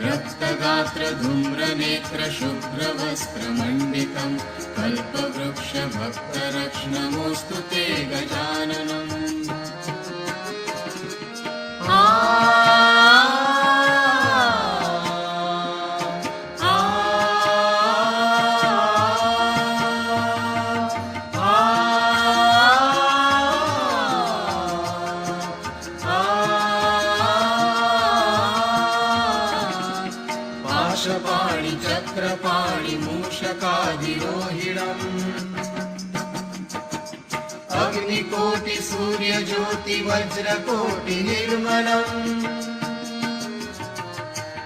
रक्तगात्रधूम्रनेत्रशुभ्रवस्त्रमण्डितं कल्पवृक्षभक्तरक्ष्णमोऽस्तु ते गजाननम्। पाशपाणि चक्रपाणि मूषकादिरोहिणम् अग्निकोटि सूर्यज्योति वज्रकोटि निर्मलम्।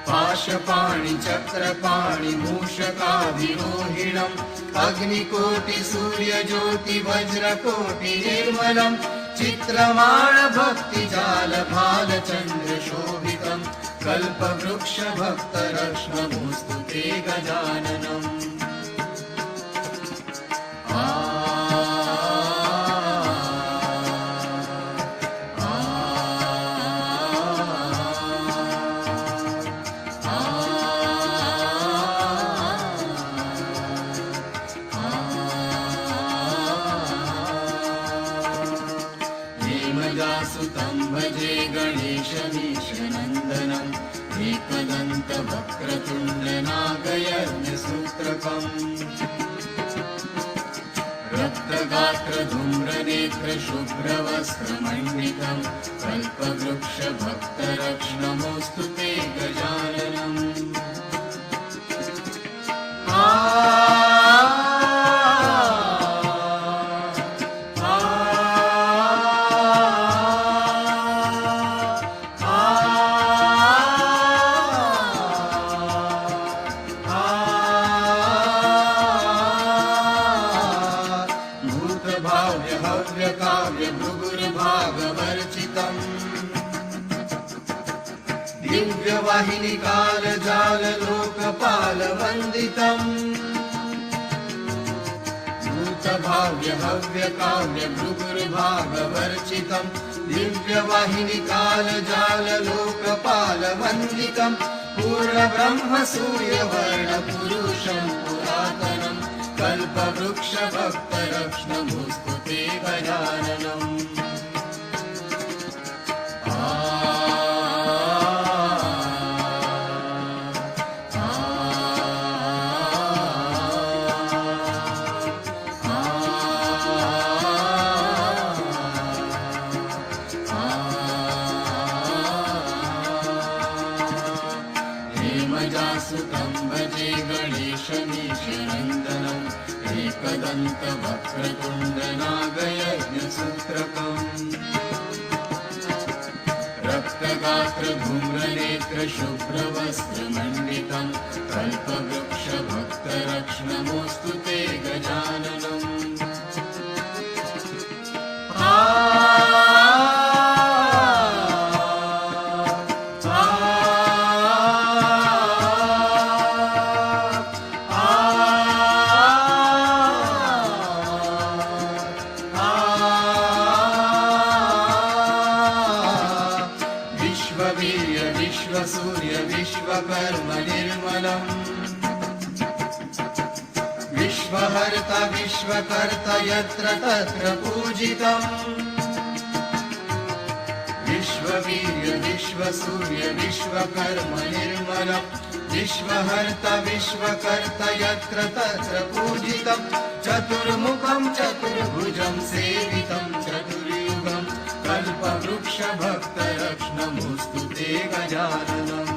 पाशपाणि चक्रपाणि मूषकादिरोहिणम् अग्निकोटि सूर्यज्योति वज्रकोटि निर्मलम्। चित्रमाण भक्तिजाल भालचन्द्रशोभितम् कल्पवृक्षभक्तरक्ष्णमोऽस्तु ते गजाननम्। हेमजासुतं भजे गणेशमीशनन्दनम् एकदन्तवक्रतुण्डनागयज्ञसूत्रकम्। रक्तगात्रधूम्रनेत्रशुभ्रवस्त्रमण्डितं कल्पवृक्षभक्तरक्ष्णमोऽस्तु ते गजाननम्। दिव्यवाहिनी कालजाल लोकपालवन्दितम्। भूतभाव्य हव्य काव्य भृगुर्भागवर्चितम् दिव्यवाहिनी कालजाल लोकपालवन्दितम्। पूर्णब्रह्म सूर्यवर्ण पुरुषं पुरातनम् कल्पवृक्षभक्तरक्ष्णमोऽस्तु ते गजाननम्। हेमजासुतं भजे गणेशमीशनन्दनम् एकदन्तवक्रतुण्डनागयज्ञसूत्रकम्। रक्तगात्रधूम्रनेत्रशुभ्रवस्त्रमण्डितं कल्पवृक्षभक्तरक्ष्णमोऽस्तु ते गजाननम्। विश्ववीर्य विश्वसूर्य विश्वकर्म निर्मलम्। विश्वहर्ता विश्वकर्ता यत्र तत्र पूजितम्। विश्ववीर्य विश्वसूर्य विश्वकर्म निर्मलम्। विश्वहर्ता विश्वकर्ता यत्र तत्र पूजितम्। चतुर्मुखं चतुर्भुजं सेवितं चतुर्युगम् कल्पवृक्षभक्तरक्ष्णमोऽस्तु ते गजाननम्।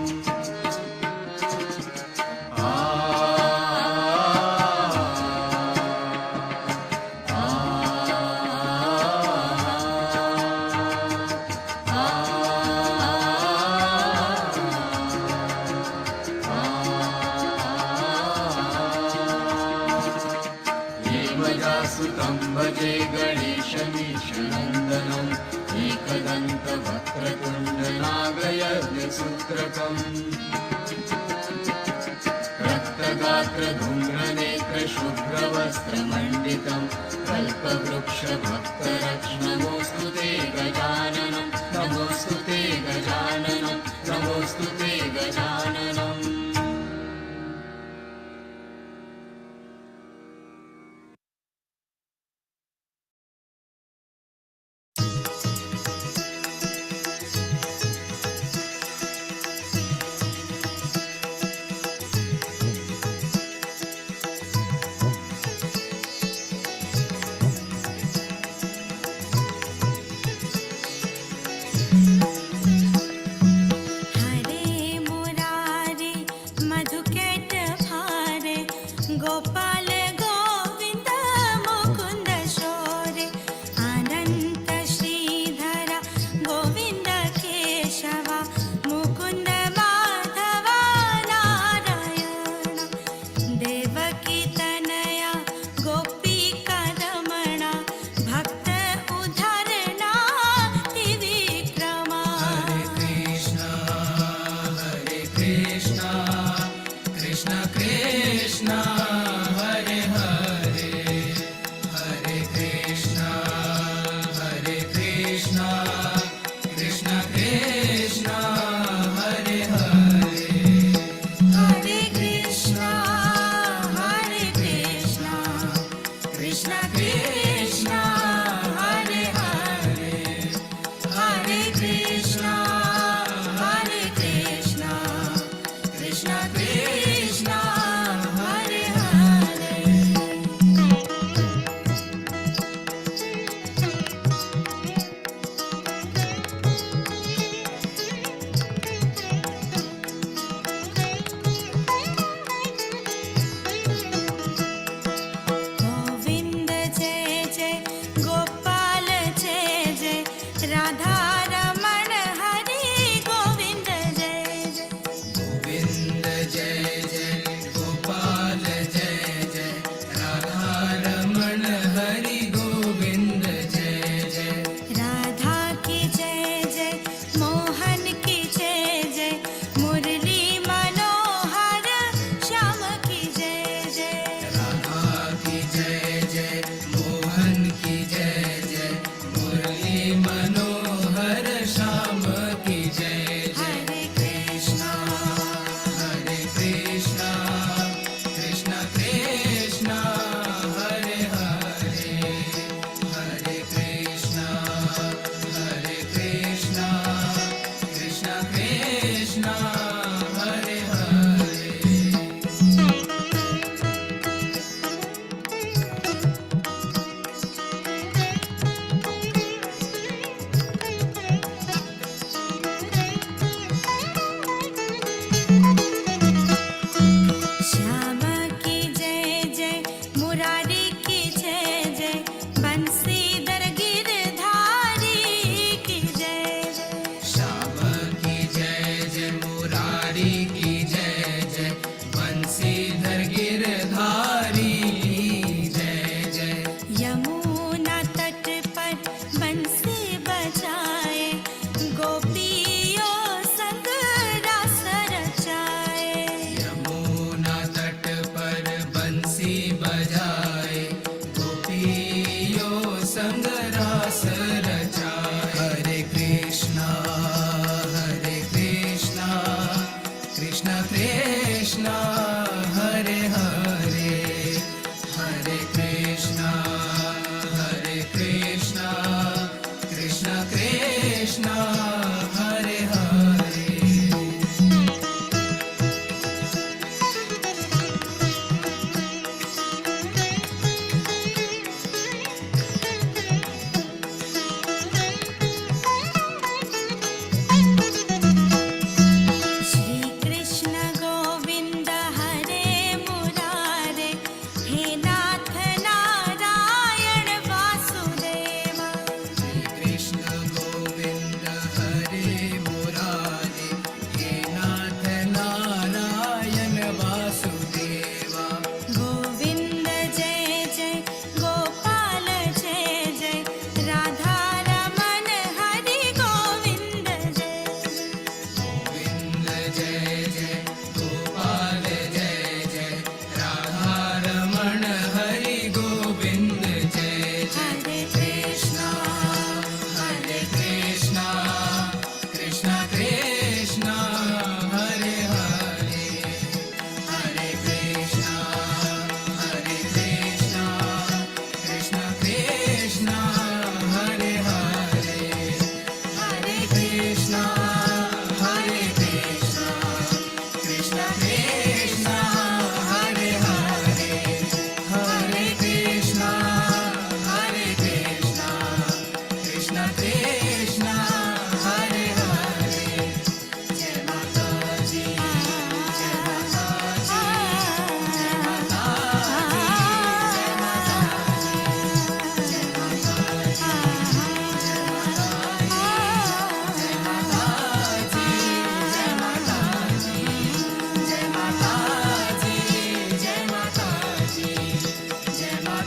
हेमजासुतं भजे गणेशमीशनन्दनम् एकदन्तवक्रतुण्डनागयज्ञसूत्रकम्। रक्तगात्रधूम्रनेत्रशुभ्रवस्त्रमण्डितं कल्पवृक्ष भक्तरक्ष नमोऽस्तु ते गजाननं नमोऽस्तु ते गजाननं नमोऽस्तु ते गजाननम्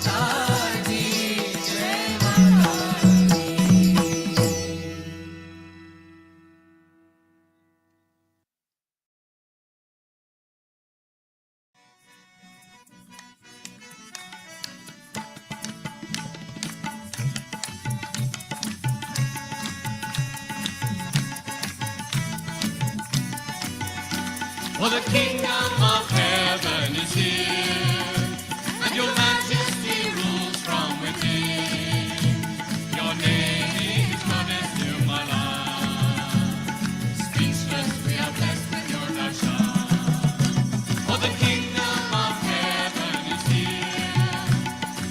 Mataji, Jai Mataji. For the kingdom of heaven is here, and your majesty rules from within. Your name is goddess Nirmala. Speechless we are blessed with your darshan. For the kingdom of heaven is here,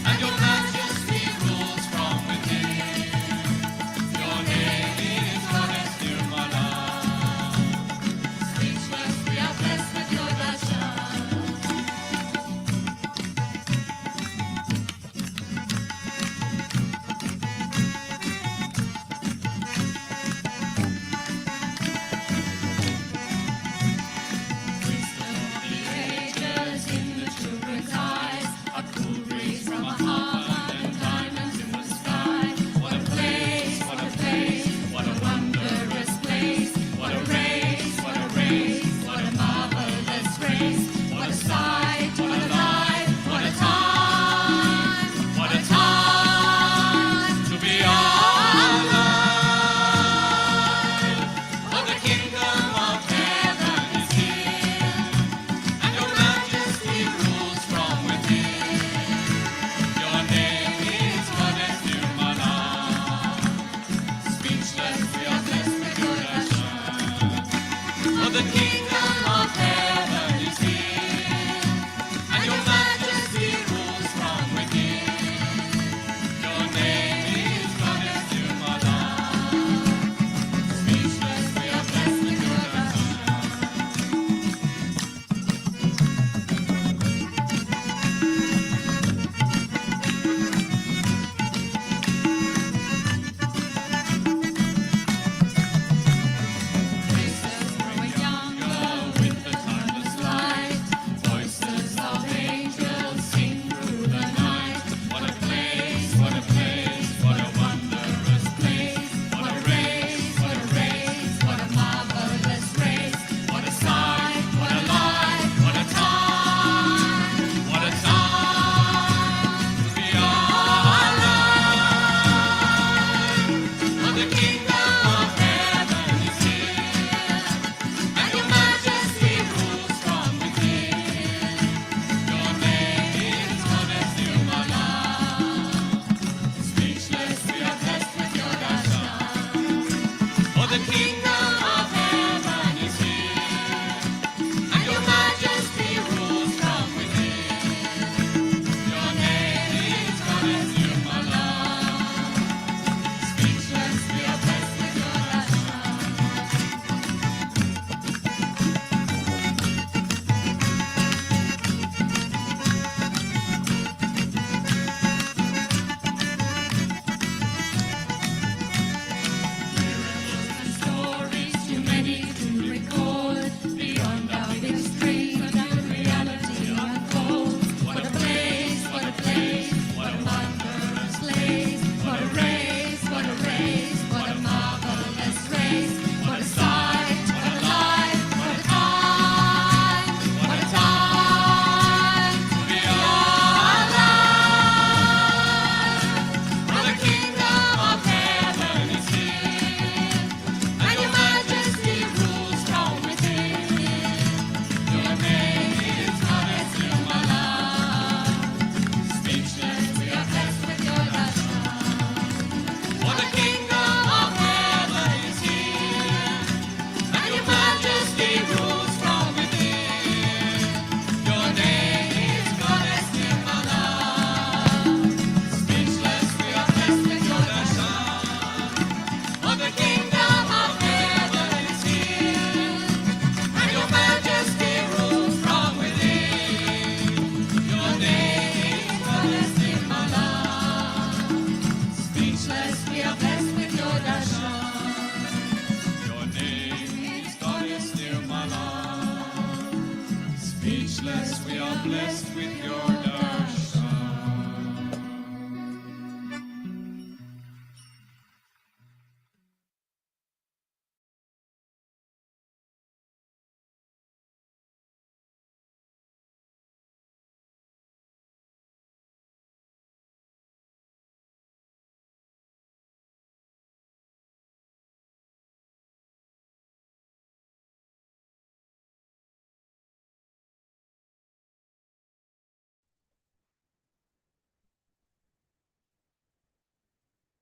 and your majesty rules from within. Your name is goddess Nirmala. Speechless we are blessed with your darshan.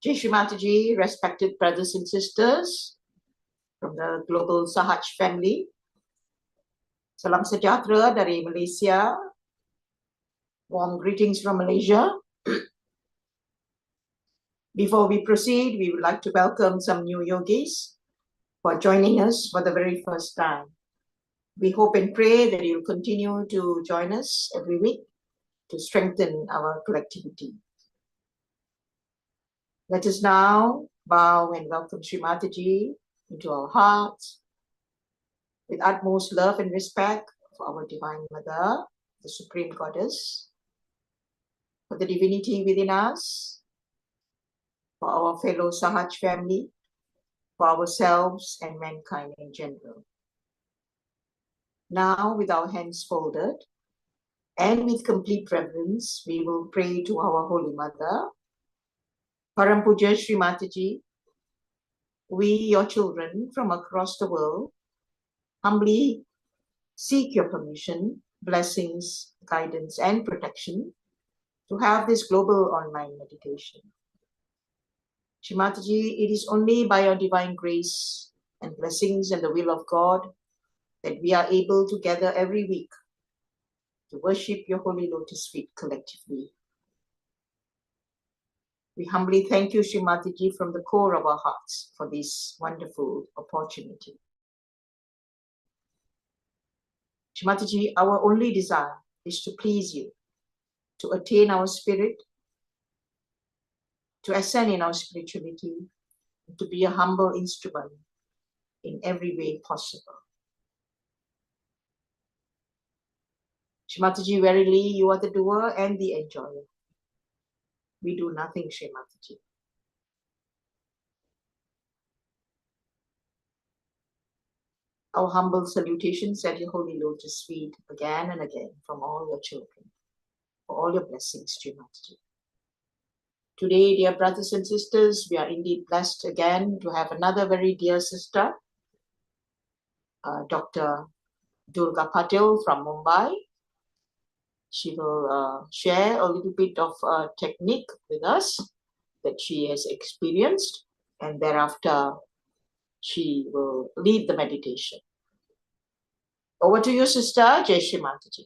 Jai Shri Mataji, respected brothers and sisters from the global Sahaj family. Salam sejahtera dari Malaysia. Warm greetings from Malaysia. Before we proceed, we would like to welcome some new yogis who are joining us for the very first time. We hope and pray that you'll continue to join us every week to strengthen our collectivity. Let us now bow and welcome Shri Mataji into our hearts with utmost love and respect for our Divine Mother, the Supreme Goddess, for the divinity within us, for our fellow Sahaj family, for ourselves and mankind in general. Now, with our hands folded and with complete reverence, we will pray to our Holy Mother, Param Puja Shri Mataji. We, your children from across the world, humbly seek your permission, blessings, guidance, and protection to have this global online meditation. Shri Mataji, it is only by your divine grace and blessings and the will of God that we are able to gather every week to worship your holy lotus feet collectively. We humbly thank you, Shri Mataji, from the core of our hearts for this wonderful opportunity. Shri Mataji, our only desire is to please you, to attain our spirit, to ascend in our spirituality, and to be a humble instrument in every way possible. Shri Mataji, verily you are the doer and the enjoyer. We do nothing, Shri Mataji. Our humble salutations at your holy lotus feet again and again from all your children, for all your blessings, Shri Mataji. Today, dear brothers and sisters, we are indeed blessed again to have another very dear sister, Dr. Durga Patil from Mumbai. She will share a little bit of technique with us that she has experienced, and thereafter she will lead the meditation. Over to you, sister. Jai Shri Mataji.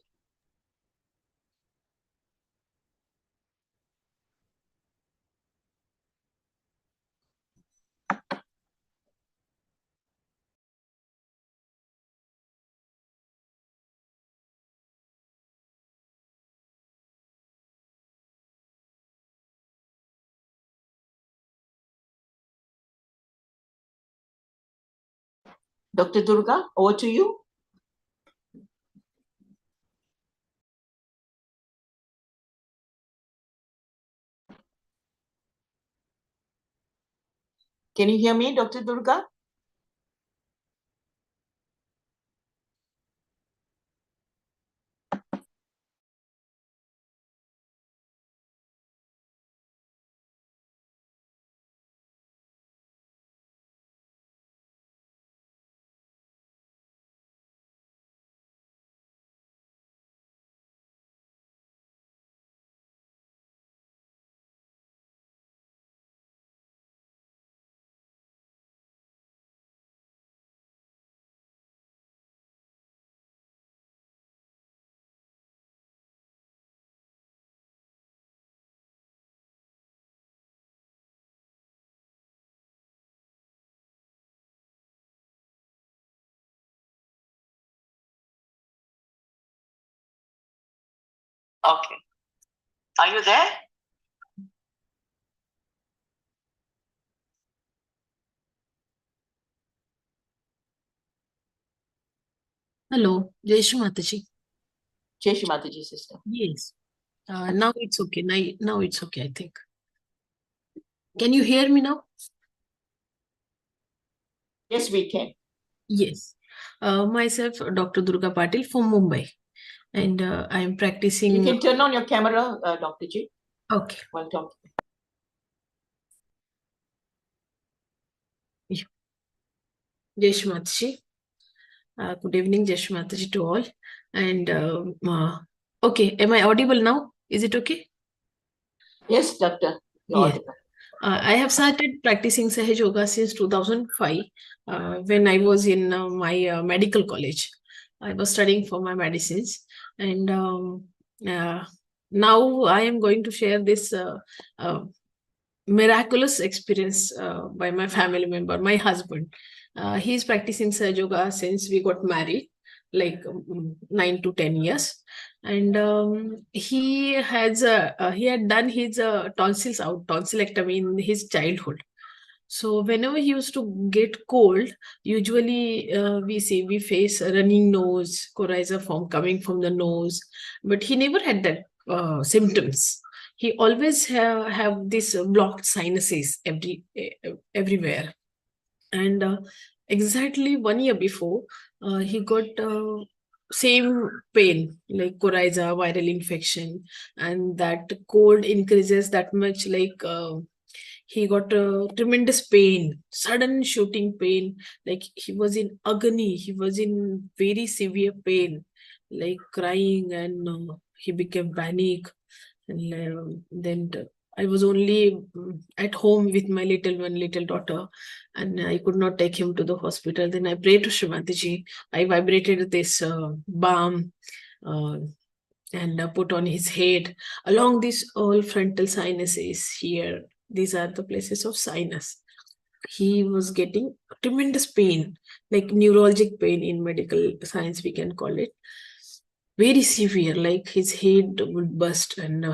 Dr. Durga, over to you. Can you hear me, Dr. Durga? Okay. Are you there? Hello, Jai Shri Mataji. Jai Shri Mataji, sister. Yes. Now it's okay. Now it's okay, I think. Can you hear me now? Yes, we can. Yes. Myself, Dr. Durga Patil from Mumbai. And I am practicing. You can turn on your camera, Dr. Ji, Okay. while talking. Jai Shri Mataji. Good evening, Jai Shri Mataji to all. And okay, am I audible now? Is it okay? Yes, doctor. You're Yes. audible. I have started practicing Sahaja Yoga since 2005 when I was in my medical college. I was studying for my medicines, and uh, now I am going to share this uh, miraculous experience by my family member, my husband. He's practicing Sahaja Yoga since we got married, like 9 to 10 years, and he had done his tonsils out, tonsillectomy in his childhood. So whenever he used to get cold, usually we face a running nose, coryza form coming from the nose, but he never had that symptoms. He always have this blocked sinuses everywhere, and exactly 1 year before, he got same pain like coryza, viral infection, and that cold increases that much, like he got a tremendous pain, sudden shooting pain, like he was in agony, he was in very severe pain, like crying, and he became panic. And then I was only at home with my little daughter, and I could not take him to the hospital. Then I prayed to Shri Mataji. I vibrated this balm uh, and put on his head along these all frontal sinuses here. These are the places of sinus. He was getting tremendous pain, like neurologic pain in medical science, we can call it. Very severe, like his head would burst. And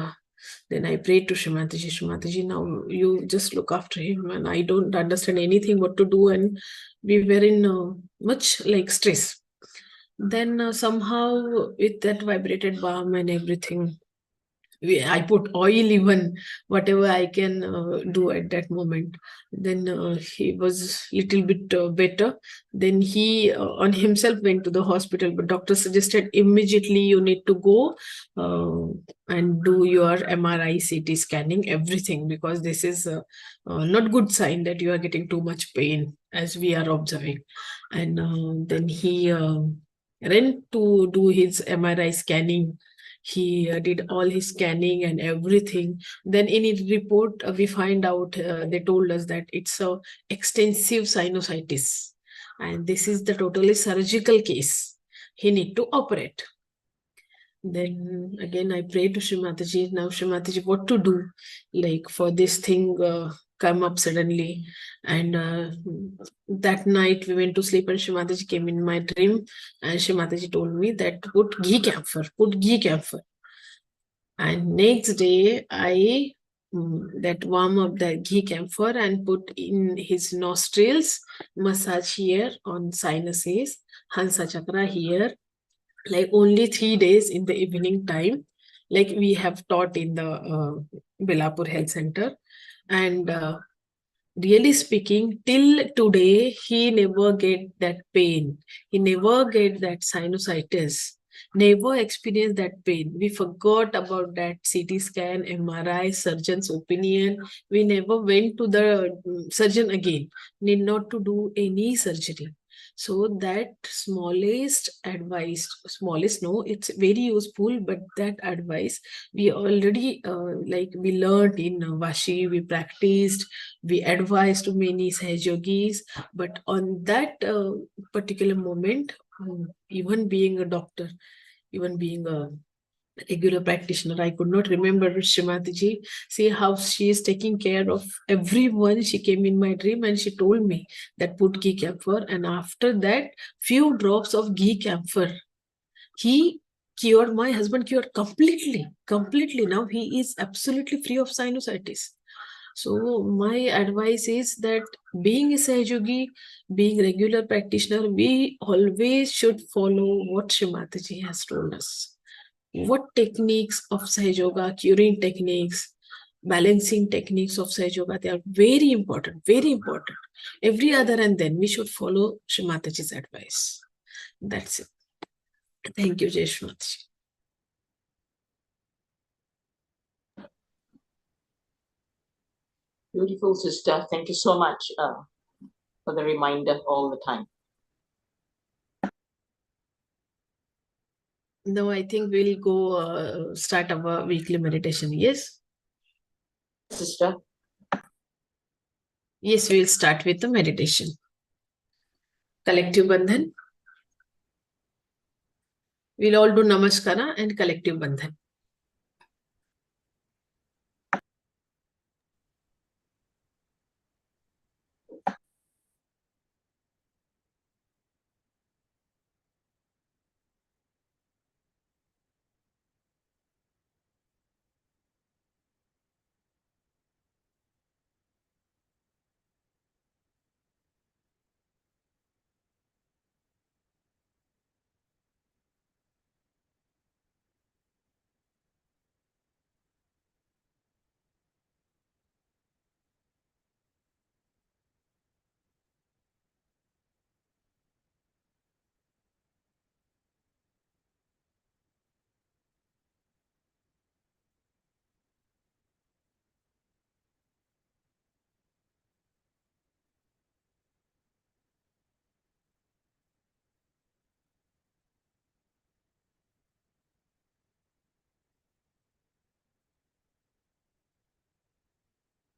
then I prayed to Shri Mataji, now you just look after him, and I don't understand anything what to do. And we were in much like stress. Then somehow with that vibrated balm and everything, I put oil, even whatever I can do at that moment. Then he was little bit better. Then he on himself went to the hospital, but doctor suggested immediately you need to go and do your MRI, CT scanning, everything, because this is not good sign that you are getting too much pain as we are observing. And then he ran to do his MRI scanning. He did all his scanning and everything. Then in his report, we find out, they told us that it's a extensive sinusitis. And this is the totally surgical case. He need to operate. Then again, I prayed to Shri Mataji. Now, Shri Mataji, what to do? Like for this thing come up suddenly. And that night we went to sleep, and Shri Mataji came in my dream, and Shri Mataji told me that put ghee camphor, put ghee camphor. And next day, I that warm up the ghee camphor and put in his nostrils, massage here on sinuses, Hansa chakra here, like only 3 days in the evening time, like we have taught in the Belapur Health Center. And really speaking, till today, he never get that pain. He never get that sinusitis, never experienced that pain. We forgot about that CT scan, MRI, surgeon's opinion. We never went to the surgeon again, need not to do any surgery. So that smallest advice, smallest no, it's very useful, but that advice we already like we learned in Vashi, we practiced, we advised to many Sahaja Yogis, but on that particular moment, even being a doctor, even being a regular practitioner, I could not remember Shri Mataji. See how she is taking care of everyone. She came in my dream and she told me that put ghee camphor, and after that, few drops of ghee camphor, he cured, my husband cured completely. Now he is absolutely free of sinusitis. So my advice is that being a Sahaja, being regular practitioner, we always should follow what Shri Mataji has told us. What techniques of Sahaja Yoga, curing techniques, balancing techniques of Sahaja Yoga, they are very important, very important. Every other and then we should follow Shri Mataji's advice. That's it. Thank you, Jai Shri Mataji. Beautiful, sister. Thank you so much for the reminder all the time. Now I think we'll go start our weekly meditation. Yes, Sister. Yes, we will start with the meditation. Collective Bandhan. We'll all do Namaskara and Collective Bandhan.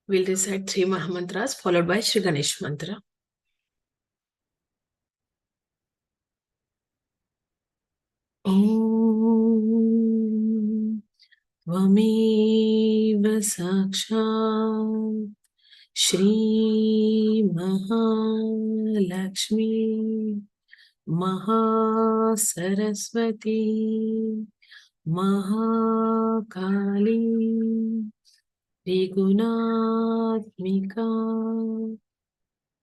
We'll recite 3 Mahamantras followed by Shri Ganesh Mantra. Om Tvameva Sakshat Shri Mahalakshmi Mahasaraswati Mahakali Trigunatmika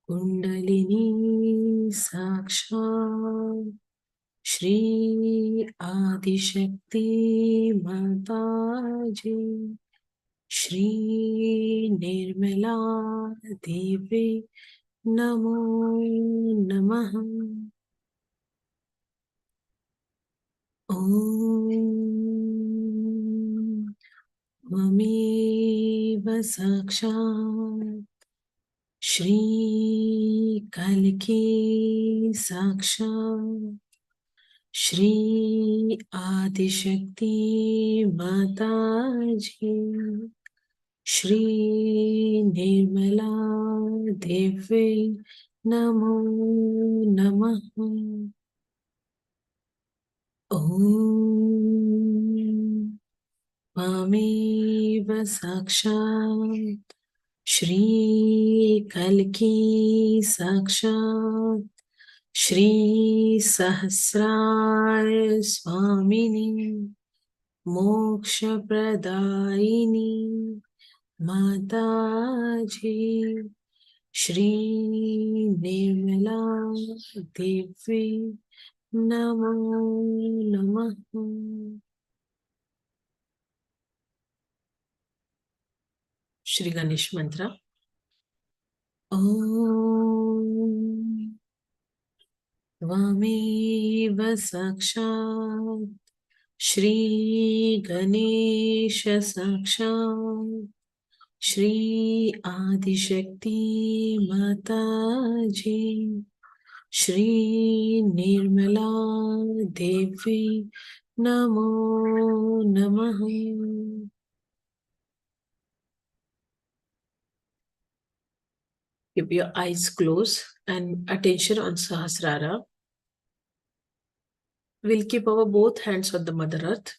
Kundalini Sakshat Shri Adishakti Mataji Shri Nirmala Devi Namo Namaha Om Mameva Sakshat Shri Kalki Sakshat Shri Adishakti Mataji Shri Nirmala Devi Namo Namaha Om Mameva Sakshat Shri Kalki Sakshat Shri Sahasraya Swamini Moksha Pradaini Mataji Shri Nirmala Devi Namo Namaha Shri Ganesh Mantra. Om Tvameva Sakshat Shri Ganesha Sakshat Shri Adishakti Mataji Shri Nirmala Devi Namo Namaha Keep your eyes closed and attention on Sahasrara. We'll keep our both hands on the Mother Earth.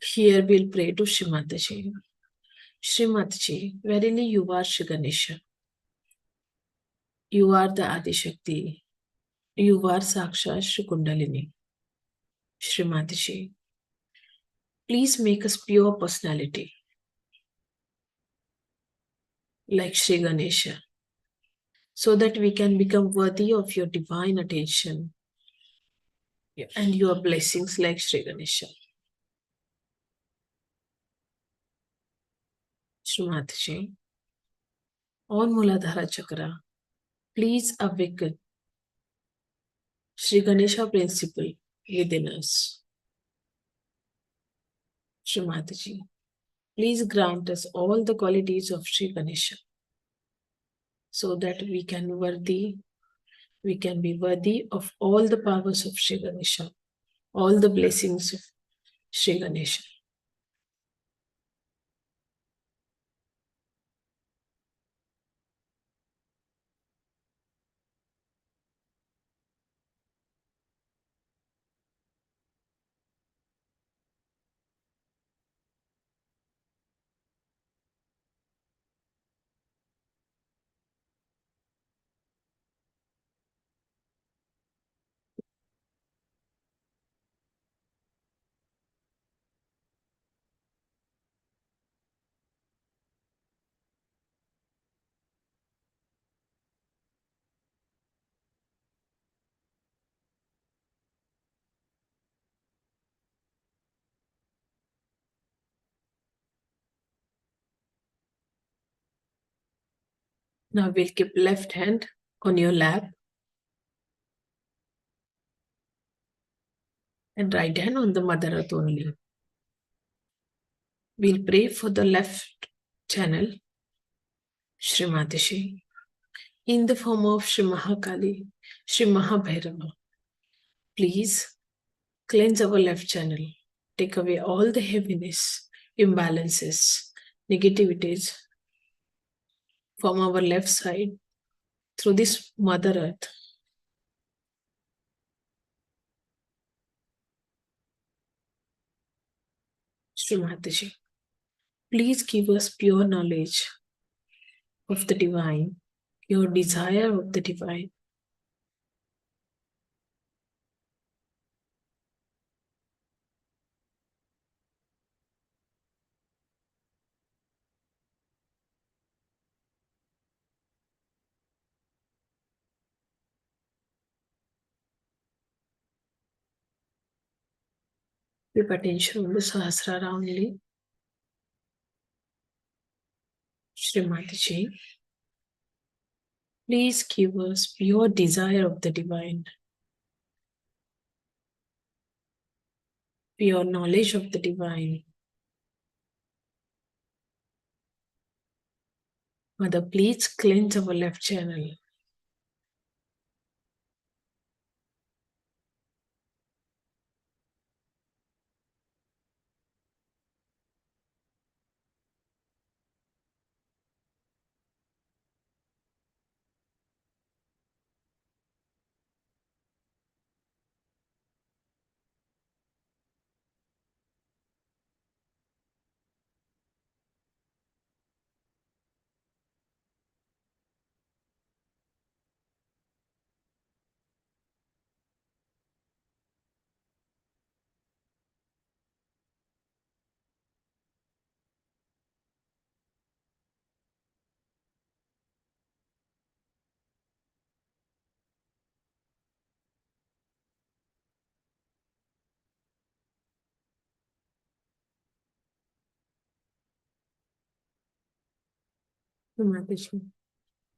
Here we'll pray to Shri Mataji. Shri Mataji, verily you are Shri Ganesha. You are the Adishakti. You are Sakshat Shri Kundalini. Shri Mataji, please make us pure personality like Shri Ganesha, so that we can become worthy of your divine attention and your blessings like Shri Ganesha. Shri Mataji, on Muladhara Chakra, please awaken Shri Ganesha principle within us. Shri Mataji, please grant us all the qualities of Shri Ganesha, so that we can be worthy of all the powers of Shri Ganesha, all the blessings of Shri Ganesha. Now we'll keep left hand on your lap and right hand on the Mother Earth only. We'll pray for the left channel, Shri Mataji, in the form of Shri Mahakali, Shri Mahabhairava. Please cleanse our left channel. Take away all the heaviness, imbalances, negativities from our left side through this Mother Earth. Shri Mataji, please give us pure knowledge of the divine, pure desire of the divine. Keep attention on the Sahasrara only. Shri Mataji, please give us pure desire of the divine, pure knowledge of the divine. Mother, please cleanse our left channel. Mataji,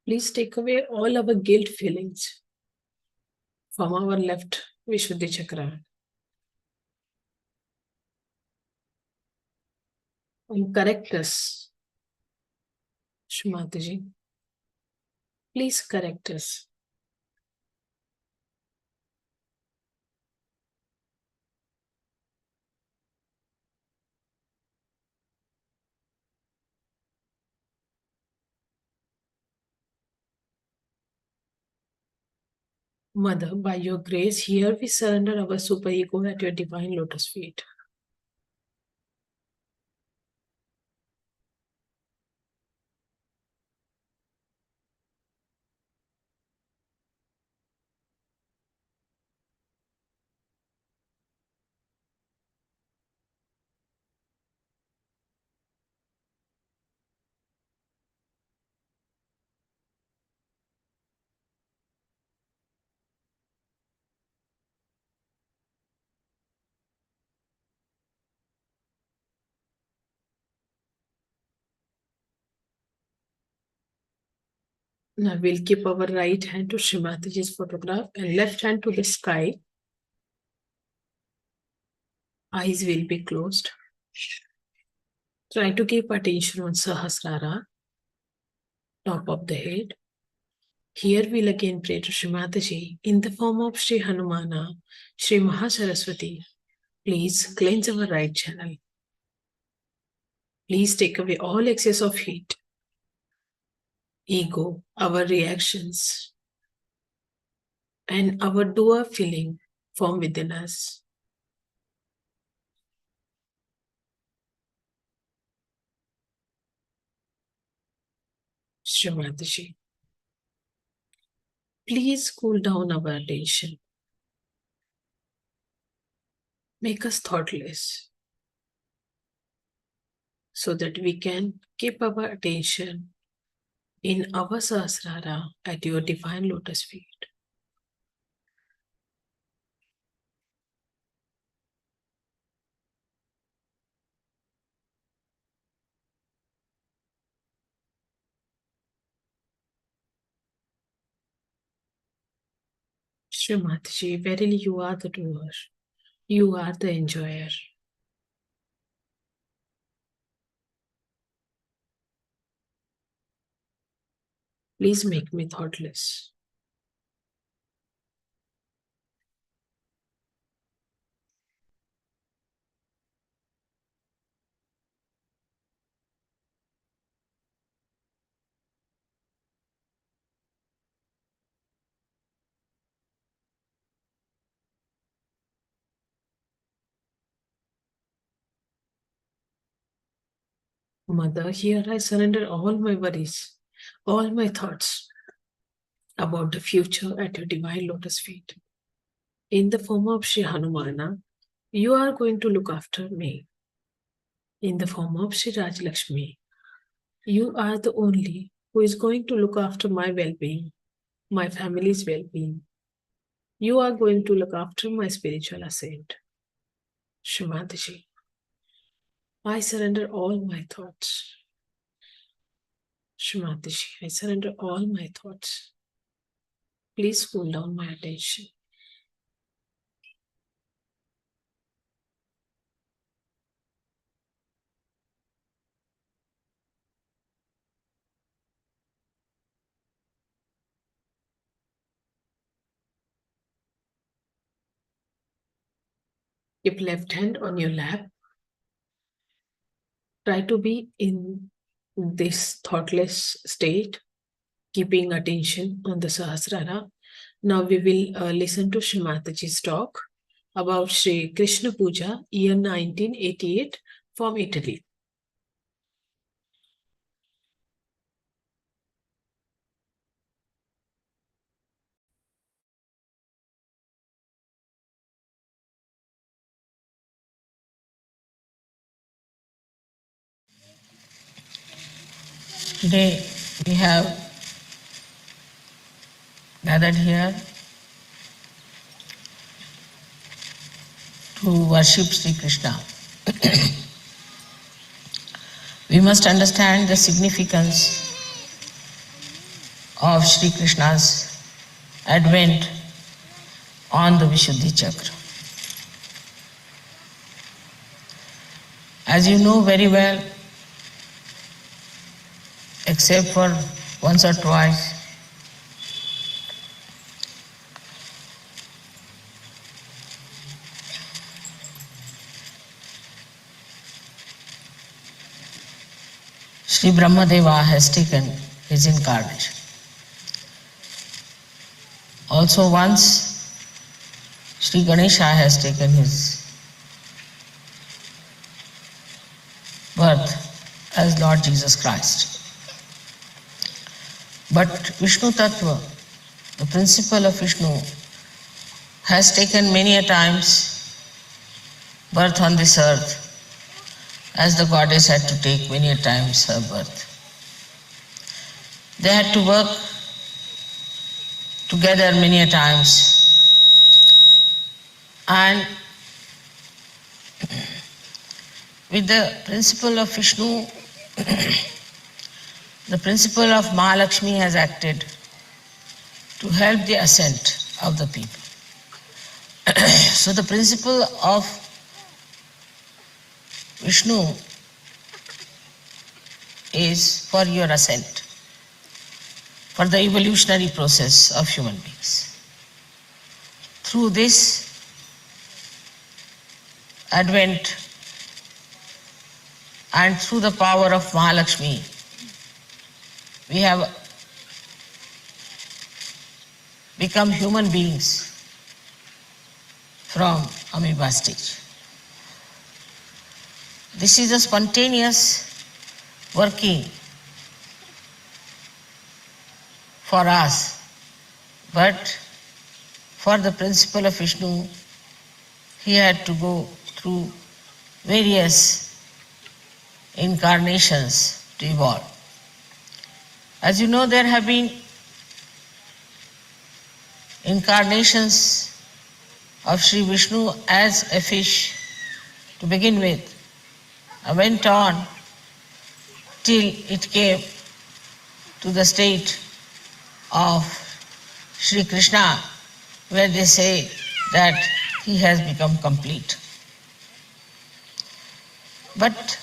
please take away all our guilt feelings from our left Vishuddhi Chakra and correct us. Shri Mataji, please correct us. Mother, by your grace, here we surrender our superego at your divine lotus feet. Now we'll keep our right hand to Shri Mataji's photograph and left hand to the sky. Eyes will be closed. Try to keep attention on Sahasrara, top of the head. Here we'll again pray to Shri Mataji in the form of Shri Hanumana, Shri Mahasaraswati. Please cleanse our right channel. Please take away all excess of heat, ego, our reactions, and our doer feeling from within us. Shri Mataji, please cool down our attention. Make us thoughtless so that we can keep our attention in our Sahasrara at your divine lotus feet. Shri Mataji, verily you are the doer. You are the enjoyer. Please make me thoughtless. Mother, here I surrender all my worries, all my thoughts about the future at your divine lotus feet. In the form of Shri Hanumana, you are going to look after me. In the form of Shri Rajalakshmi, you are the only who is going to look after my well-being, my family's well-being. You are going to look after my spiritual ascent. Shri Mataji, I surrender all my thoughts. Shri Mataji, I surrender all my thoughts. Please cool down my attention. Keep left hand on your lap. Try to be in this thoughtless state, keeping attention on the Sahasrara. Now we will listen to Shri Mataji's talk about Shri Krishna Puja, year 1988 from Italy. Today we have gathered here to worship Sri Krishna. We must understand the significance of Sri Krishna's advent on the Vishuddhi Chakra. As you know very well, except for once or twice, Sri Brahmadeva has taken his incarnation. Also once Sri Ganesha has taken his birth as Lord Jesus Christ. But Vishnu Tattva, the principle of Vishnu, has taken many a times birth on this earth, as the goddess had to take many a times her birth. They had to work together many a times, and with the principle of Vishnu, the principle of Mahalakshmi has acted to help the ascent of the people. So the principle of Vishnu is for your ascent, for the evolutionary process of human beings. Through this advent and through the power of Mahalakshmi, we have become human beings from amoeba stage. This is a spontaneous working for us, but for the principle of Vishnu, he had to go through various incarnations to evolve. As you know, there have been incarnations of Sri Vishnu as a fish to begin with, and went on till it came to the state of Sri Krishna where they say that he has become complete. But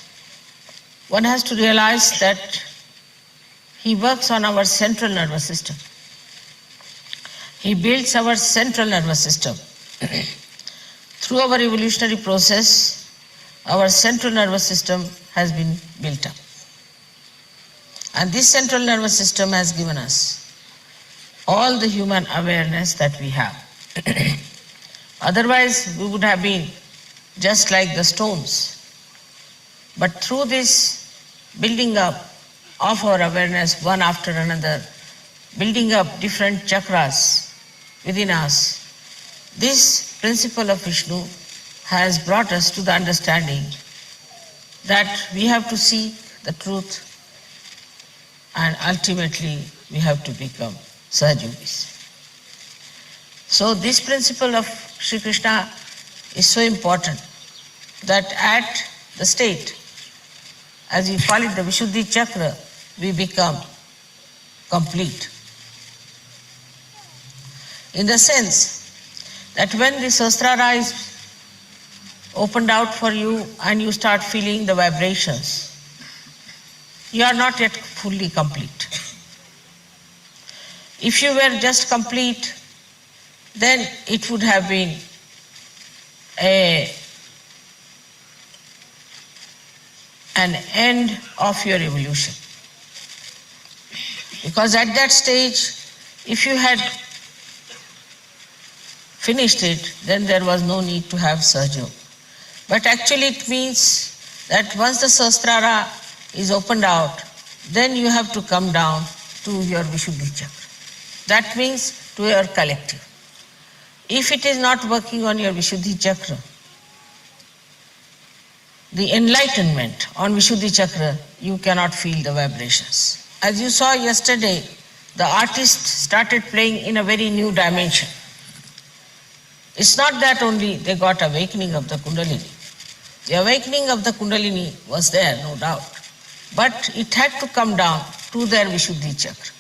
one has to realize that he works on our central nervous system. He builds our central nervous system. Through our evolutionary process, our central nervous system has been built up. And this central nervous system has given us all the human awareness that we have. Otherwise, we would have been just like the stones. But through this building up of our awareness one after another, building up different chakras within us, this principle of Vishnu has brought us to the understanding that we have to seek the truth and ultimately we have to become Sahajis. So this principle of Sri Krishna is so important that at the state, as we call it the Vishuddhi Chakra, we become complete. In the sense that when the Sahasrara is opened out for you and you start feeling the vibrations, you are not yet fully complete. If you were just complete, then it would have been an end of your evolution. Because at that stage, if you had finished it, then there was no need to have Sahaja Yoga. But actually it means that once the Sahasrara is opened out, then you have to come down to your Vishuddhi Chakra. That means to your collective. If it is not working on your Vishuddhi Chakra, the enlightenment on Vishuddhi Chakra, you cannot feel the vibrations. As you saw yesterday, the artist started playing in a very new dimension. It's not that only they got awakening of the Kundalini. The awakening of the Kundalini was there, no doubt. But it had to come down to their Vishuddhi Chakra.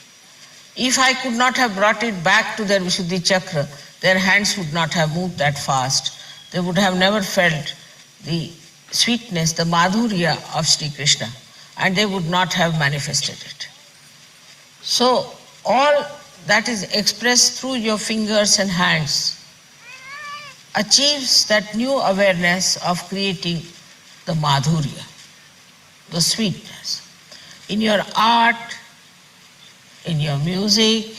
If I could not have brought it back to their Vishuddhi Chakra, their hands would not have moved that fast. They would have never felt the sweetness, the madhurya of Sri Krishna, and they would not have manifested it. So all that is expressed through your fingers and hands achieves that new awareness of creating the madhurya, the sweetness. In your art, in your music,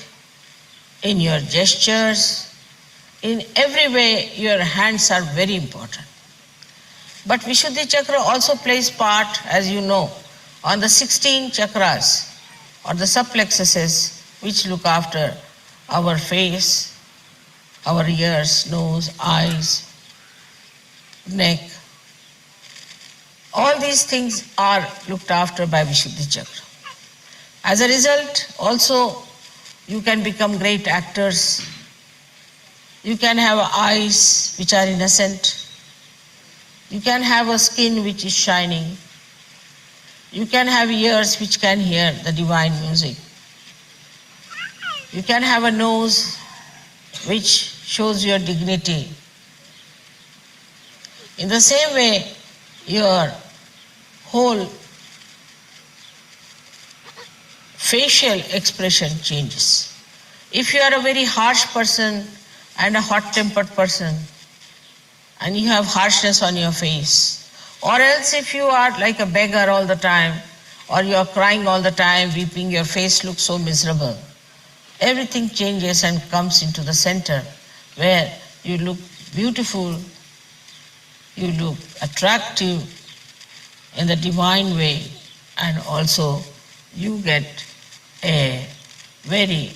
in your gestures, in every way your hands are very important. But Vishuddhi Chakra also plays part, as you know, on the 16 chakras or the subplexuses which look after our face, our ears, nose, eyes, neck. All these things are looked after by Vishuddhi Chakra. As a result, also you can become great actors. You can have eyes which are innocent. You can have a skin which is shining. You can have ears which can hear the divine music. You can have a nose which shows your dignity. In the same way, your whole facial expression changes. If you are a very harsh person and a hot-tempered person, and you have harshness on your face, or else if you are like a beggar all the time, or you are crying all the time, weeping, your face looks so miserable, everything changes and comes into the center where you look beautiful, you look attractive in the divine way, and also you get a very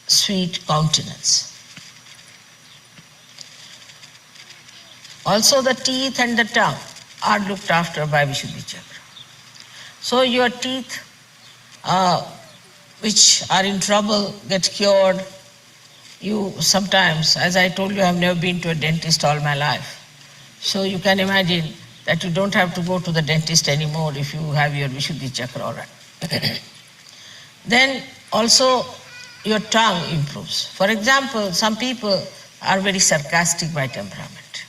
sweet countenance. Also the teeth and the tongue are looked after by Vishuddhi Chakra. So your teeth which are in trouble get cured. You sometimes, as I told you, I have never been to a dentist all my life. So you can imagine that you don't have to go to the dentist anymore if you have your Vishuddhi Chakra all right. Then also your tongue improves. For example, some people are very sarcastic by temperament.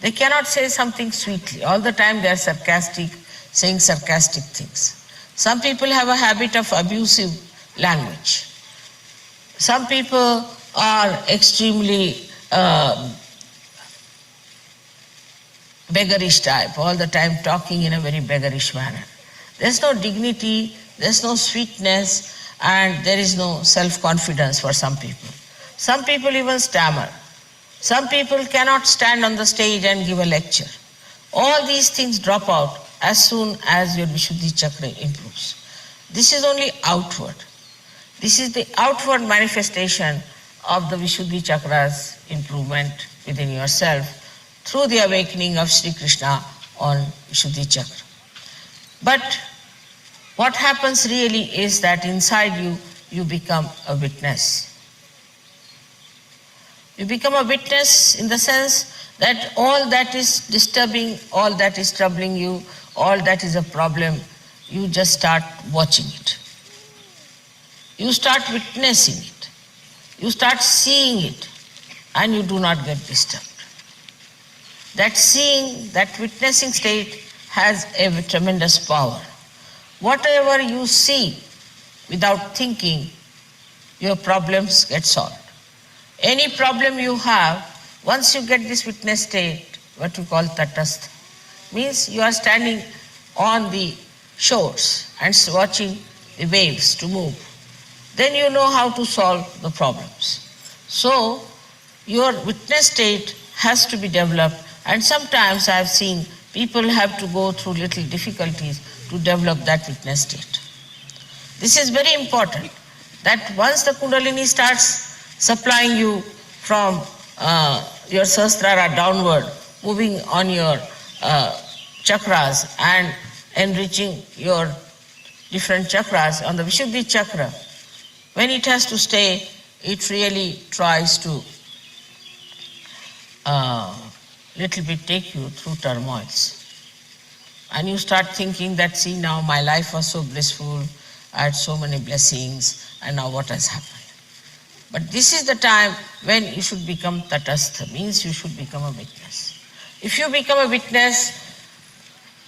They cannot say something sweetly. All the time they are sarcastic, saying sarcastic things. Some people have a habit of abusive language. Some people are extremely beggarish type, all the time talking in a very beggarish manner. There's no dignity, there's no sweetness, and there is no self-confidence for some people. Some people even stammer. Some people cannot stand on the stage and give a lecture. All these things drop out as soon as your Vishuddhi Chakra improves. This is only outward. This is the outward manifestation of the Vishuddhi Chakra's improvement within yourself through the awakening of Sri Krishna on Vishuddhi Chakra. But what happens really is that inside you, you become a witness. You become a witness in the sense that all that is disturbing, all that is troubling you, all that is a problem, you just start watching it. You start witnessing it. You start seeing it, and you do not get disturbed. That seeing, that witnessing state has a tremendous power. Whatever you see without thinking, your problems get solved. Any problem you have, once you get this witness state, what we call tatastha, means you are standing on the shores and watching the waves to move. Then you know how to solve the problems. So your witness state has to be developed, and sometimes I have seen people have to go through little difficulties to develop that witness state. This is very important, that once the Kundalini starts supplying you from your Sahasrara downward, moving on your chakras and enriching your different chakras on the Vishuddhi Chakra, when it has to stay, it really tries to little bit take you through turmoils. And you start thinking that, see, now my life was so blissful, I had so many blessings, and now what has happened? But this is the time when you should become tatastha, means you should become a witness. If you become a witness,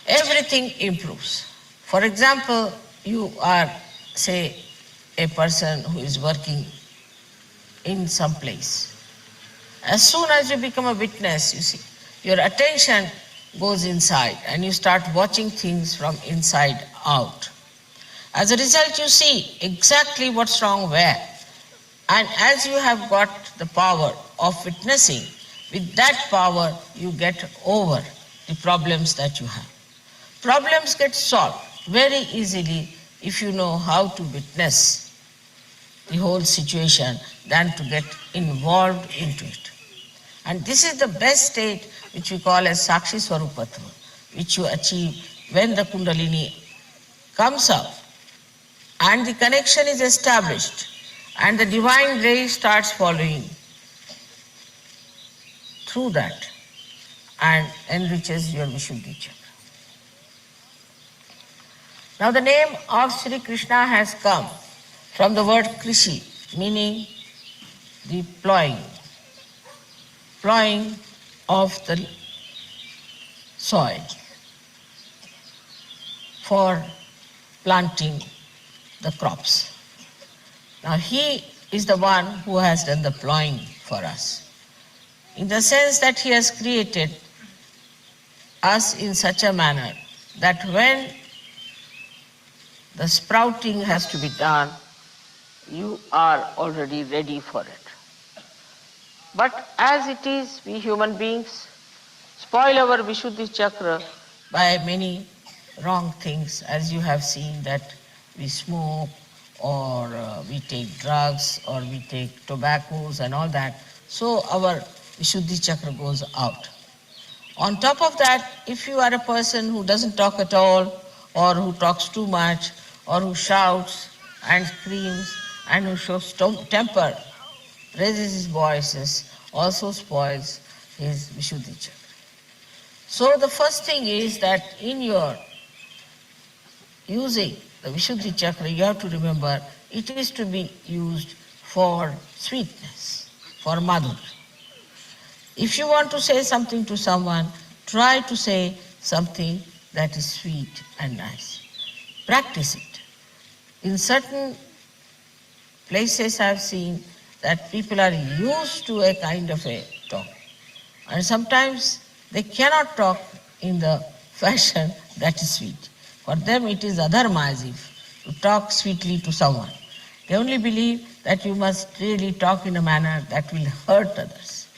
everything improves. For example, you are, say, a person who is working in some place. As soon as you become a witness, you see, your attention goes inside and you start watching things from inside out. As a result, you see exactly what's wrong where. And as you have got the power of witnessing, with that power you get over the problems that you have. Problems get solved very easily if you know how to witness the whole situation than to get involved into it. And this is the best state which we call as Sakshi Swarupatva, which you achieve when the Kundalini comes out and the connection is established and the divine ray starts following through that and enriches your Vishuddhi Chakra. Now the name of Sri Krishna has come from the word Krishi, meaning the plowing of the soil for planting the crops. Now he is the one who has done the plowing for us, in the sense that he has created us in such a manner that when the sprouting has to be done, you are already ready for it. But as it is, we human beings spoil our Vishuddhi Chakra by many wrong things, as you have seen that we smoke or we take drugs or we take tobaccos and all that. So our Vishuddhi Chakra goes out. On top of that, if you are a person who doesn't talk at all, or who talks too much, or who shouts and screams and who shows temper, raises his voices, also spoils his Vishuddhi Chakra. So the first thing is that in your using the Vishuddhi Chakra, you have to remember it is to be used for sweetness, for madhur. If you want to say something to someone, try to say something that is sweet and nice. Practice it. In certain places I have seen that people are used to a kind of a talk. And sometimes they cannot talk in the fashion that is sweet. For them it is adharma as if to talk sweetly to someone. They only believe that you must really talk in a manner that will hurt others.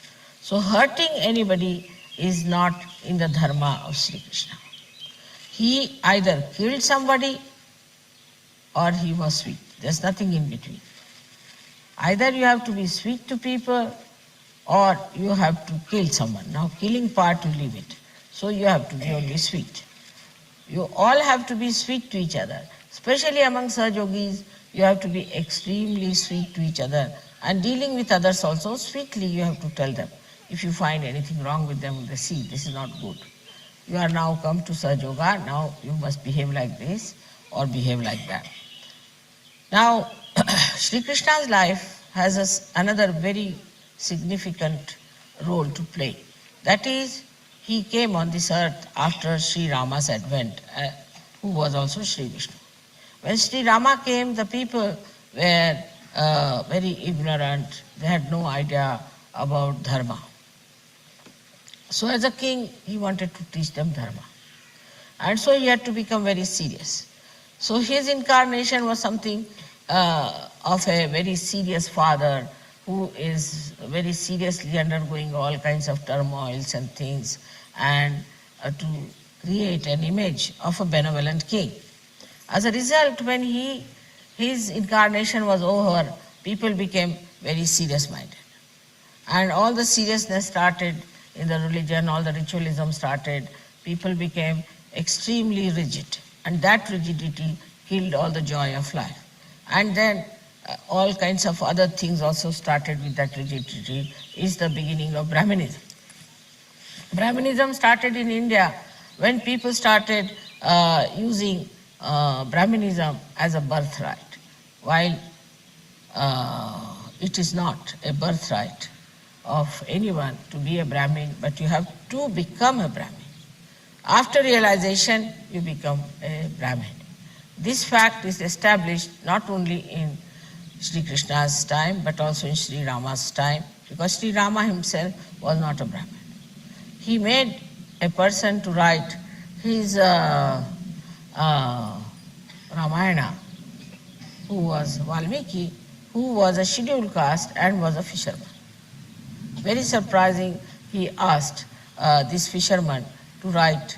So hurting anybody is not in the dharma of Sri Krishna. He either killed somebody or he was sweet. There's nothing in between. Either you have to be sweet to people or you have to kill someone. Now killing part you leave it. So you have to be only sweet. You all have to be sweet to each other. Especially among Sahaja Yogis, you have to be extremely sweet to each other. And dealing with others also, sweetly you have to tell them. If you find anything wrong with them, they see this is not good. You are now come to Sahaja Yoga, now you must behave like this or behave like that. Now, Sri Krishna's life has another very significant role to play. That is, he came on this earth after Sri Rama's advent, who was also Sri Vishnu. When Sri Rama came, the people were very ignorant. They had no idea about dharma. So as a king, he wanted to teach them dharma. And so he had to become very serious. So his incarnation was something of a very serious father who is very seriously undergoing all kinds of turmoils and things, and to create an image of a benevolent king. As a result, when his incarnation was over, people became very serious-minded. And all the seriousness started in the religion, all the ritualism started, people became extremely rigid. And that rigidity killed all the joy of life. And then all kinds of other things also started with that rigidity, is the beginning of Brahminism. Brahminism started in India when people started using Brahminism as a birthright, while it is not a birthright of anyone to be a Brahmin, but you have to become a Brahmin. After realization, you become a Brahmin. This fact is established not only in Sri Krishna's time, but also in Sri Rama's time, because Sri Rama himself was not a Brahmin. He made a person to write his Ramayana, who was Valmiki, who was a scheduled caste and was a fisherman. Very surprising, he asked this fisherman to write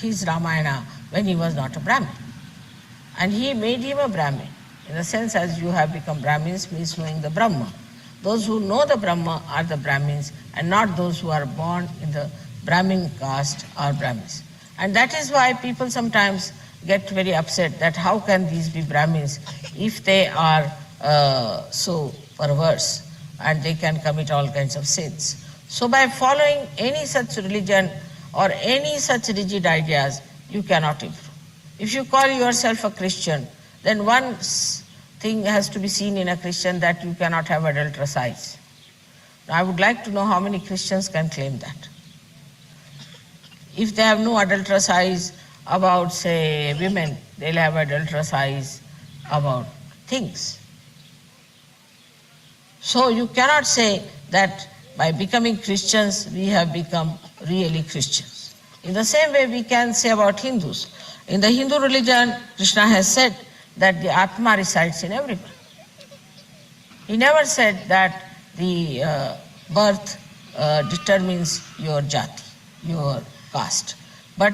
his Ramayana when he was not a Brahmin. And he made him a Brahmin. In the sense, as you have become Brahmins, means knowing the Brahma. Those who know the Brahma are the Brahmins, and not those who are born in the Brahmin caste are Brahmins. And that is why people sometimes get very upset that how can these be Brahmins if they are so perverse and they can commit all kinds of sins. So by following any such religion or any such rigid ideas, you cannot improve. If you call yourself a Christian, then one thing has to be seen in a Christian, that you cannot have adulterous eyes. Now, I would like to know how many Christians can claim that. If they have no adulterous eyes about, say, women, they'll have adulterous eyes about things. So you cannot say that by becoming Christians, we have become really Christians. In the same way, we can say about Hindus. In the Hindu religion, Krishna has said that the Atma resides in everyone. He never said that the birth determines your jati, your caste. But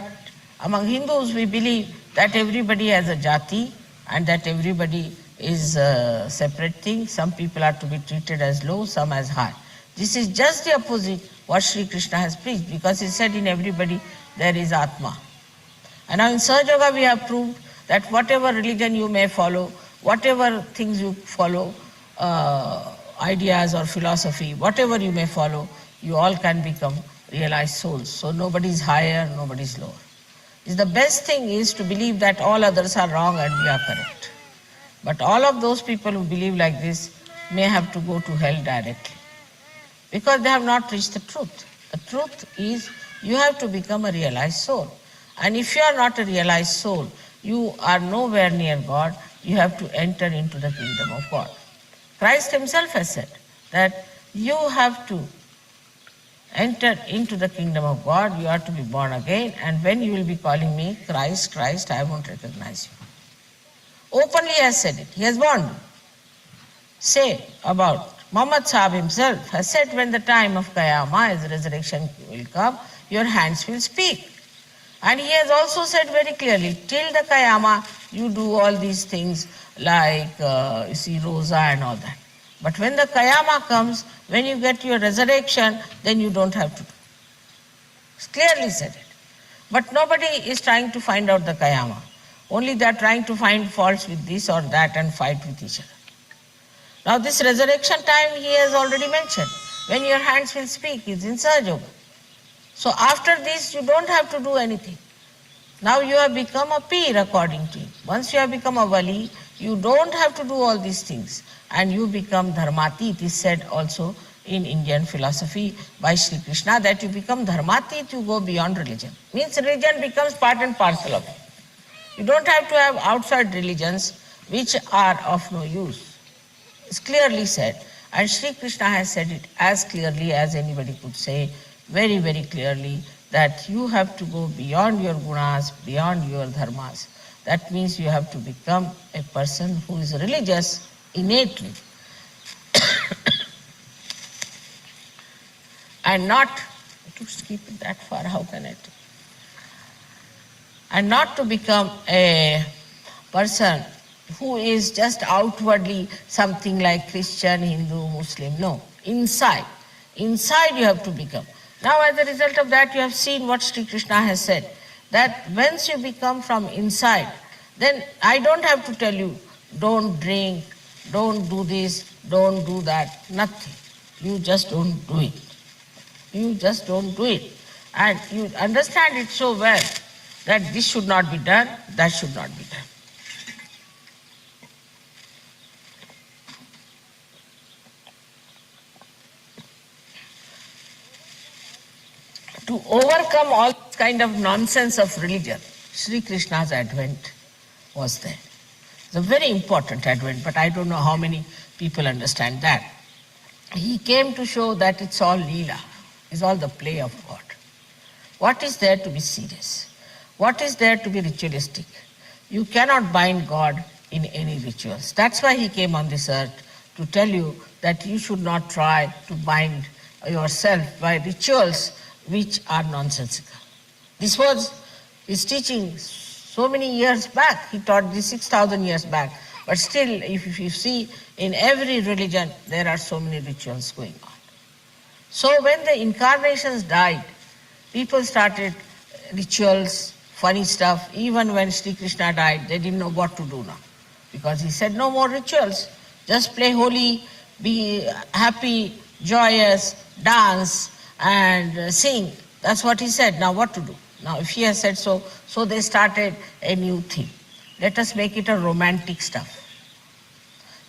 among Hindus, we believe that everybody has a jati and that everybody is a separate thing. Some people are to be treated as low, some as high. This is just the opposite what Sri Krishna has preached, because he said in everybody there is Atma. And now in Sahaja Yoga we have proved that whatever religion you may follow, whatever things you follow, ideas or philosophy, whatever you may follow, you all can become realized souls. So nobody is higher, nobody is lower. The best thing is to believe that all others are wrong and we are correct. But all of those people who believe like this, may have to go to hell directly because they have not reached the truth. The truth is you have to become a realized soul. And if you are not a realized soul, you are nowhere near God, you have to enter into the kingdom of God. Christ himself has said that you have to enter into the kingdom of God, you are to be born again, and when you will be calling me, Christ, Christ, I won't recognize you. Openly has said it, he has warned you. Say about Muhammad Sahib himself has said when the time of Qiyamah, his resurrection will come, your hands will speak. And he has also said very clearly, till the Qiyamah, you do all these things like, you see, Rosa and all that. But when the Qiyamah comes, when you get your resurrection, then you don't have to do. It's clearly said it. But nobody is trying to find out the Qiyamah. Only they are trying to find faults with this or that and fight with each other. Now this resurrection time he has already mentioned. When your hands will speak, is in Sahaja Yoga. So after this you don't have to do anything. Now you have become a peer according to him. Once you have become a wali, you don't have to do all these things. And you become dharmati. It is said also in Indian philosophy by Sri Krishna that you become dharmati, you go beyond religion. Means religion becomes part and parcel of you. You don't have to have outside religions which are of no use. It's clearly said, and Sri Krishna has said it as clearly as anybody could say, very, very clearly, that you have to go beyond your gunas, beyond your dharmas. That means you have to become a person who is religious innately. And not to keep it that far, how can I do? And not to become a person who is just outwardly something like Christian, Hindu, Muslim. No, inside. Inside you have to become. Now as a result of that you have seen what Sri Krishna has said, that once you become from inside, then I don't have to tell you, don't drink, don't do this, don't do that, nothing. You just don't do it. You just don't do it. And you understand it so well that this should not be done, that should not be done. To overcome all kind of nonsense of religion, Sri Krishna's advent was there. It's a very important advent, but I don't know how many people understand that. He came to show that it's all Leela, it's all the play of God. What is there to be serious? What is there to be ritualistic? You cannot bind God in any rituals. That's why he came on this earth, to tell you that you should not try to bind yourself by rituals which are nonsensical. This was his teaching so many years back. He taught this 6,000 years back. But still, if you see, in every religion, there are so many rituals going on. So when the incarnations died, people started rituals, funny stuff. Even when Sri Krishna died, they didn't know what to do now. Because he said, no more rituals. Just play holy, be happy, joyous, dance, and sing. That's what he said. Now what to do? Now if he has said so, so they started a new thing. Let us make it a romantic stuff.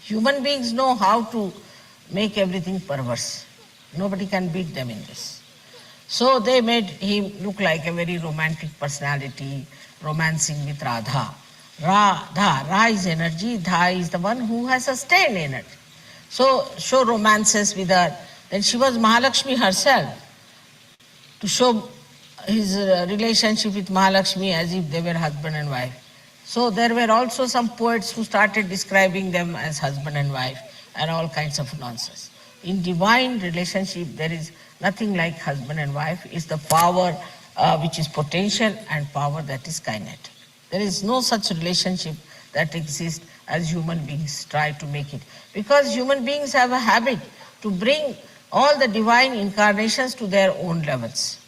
Human beings know how to make everything perverse. Nobody can beat them in this. So they made him look like a very romantic personality, romancing with Radha. Ra is energy, Dha is the one who has sustained energy. So show romances with her. Then she was Mahalakshmi herself, to show his relationship with Mahalakshmi as if they were husband and wife. So there were also some poets who started describing them as husband and wife and all kinds of nonsense. In divine relationship, there is nothing like husband and wife. It's the power which is potential and power that is kinetic. There is no such relationship that exists as human beings try to make it. Because human beings have a habit to bring all the divine incarnations to their own levels.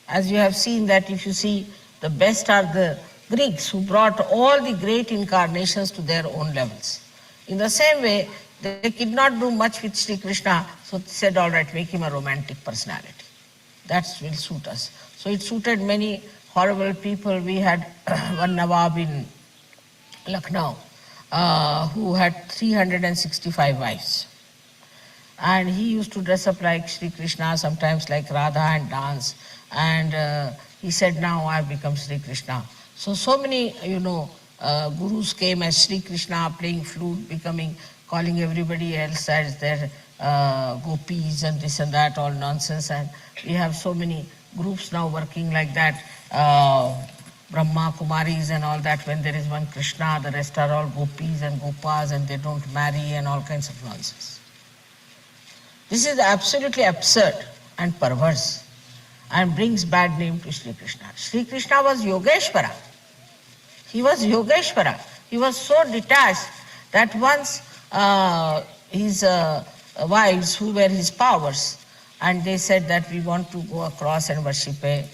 As you have seen that if you see, the best are the Greeks who brought all the great incarnations to their own levels. In the same way, they could not do much with Sri Krishna, so they said, all right, make him a romantic personality. That will suit us. So it suited many horrible people. We had one Nawab in Lucknow who had 365 wives. And he used to dress up like Sri Krishna, sometimes like Radha, and dance. And he said, now I've become Sri Krishna. So many, gurus came as Sri Krishna, playing flute, calling everybody else as their gopis and this and that, all nonsense. And we have so many groups now working like that. Brahma Kumaris and all that, when there is one Krishna, the rest are all gopis and gopas and they don't marry and all kinds of nonsense. This is absolutely absurd and perverse and brings bad name to Sri Krishna. Sri Krishna was Yogeshwara. He was Yogeshwara. He was so detached that once his wives, who were his powers, and they said that we want to go across and worship a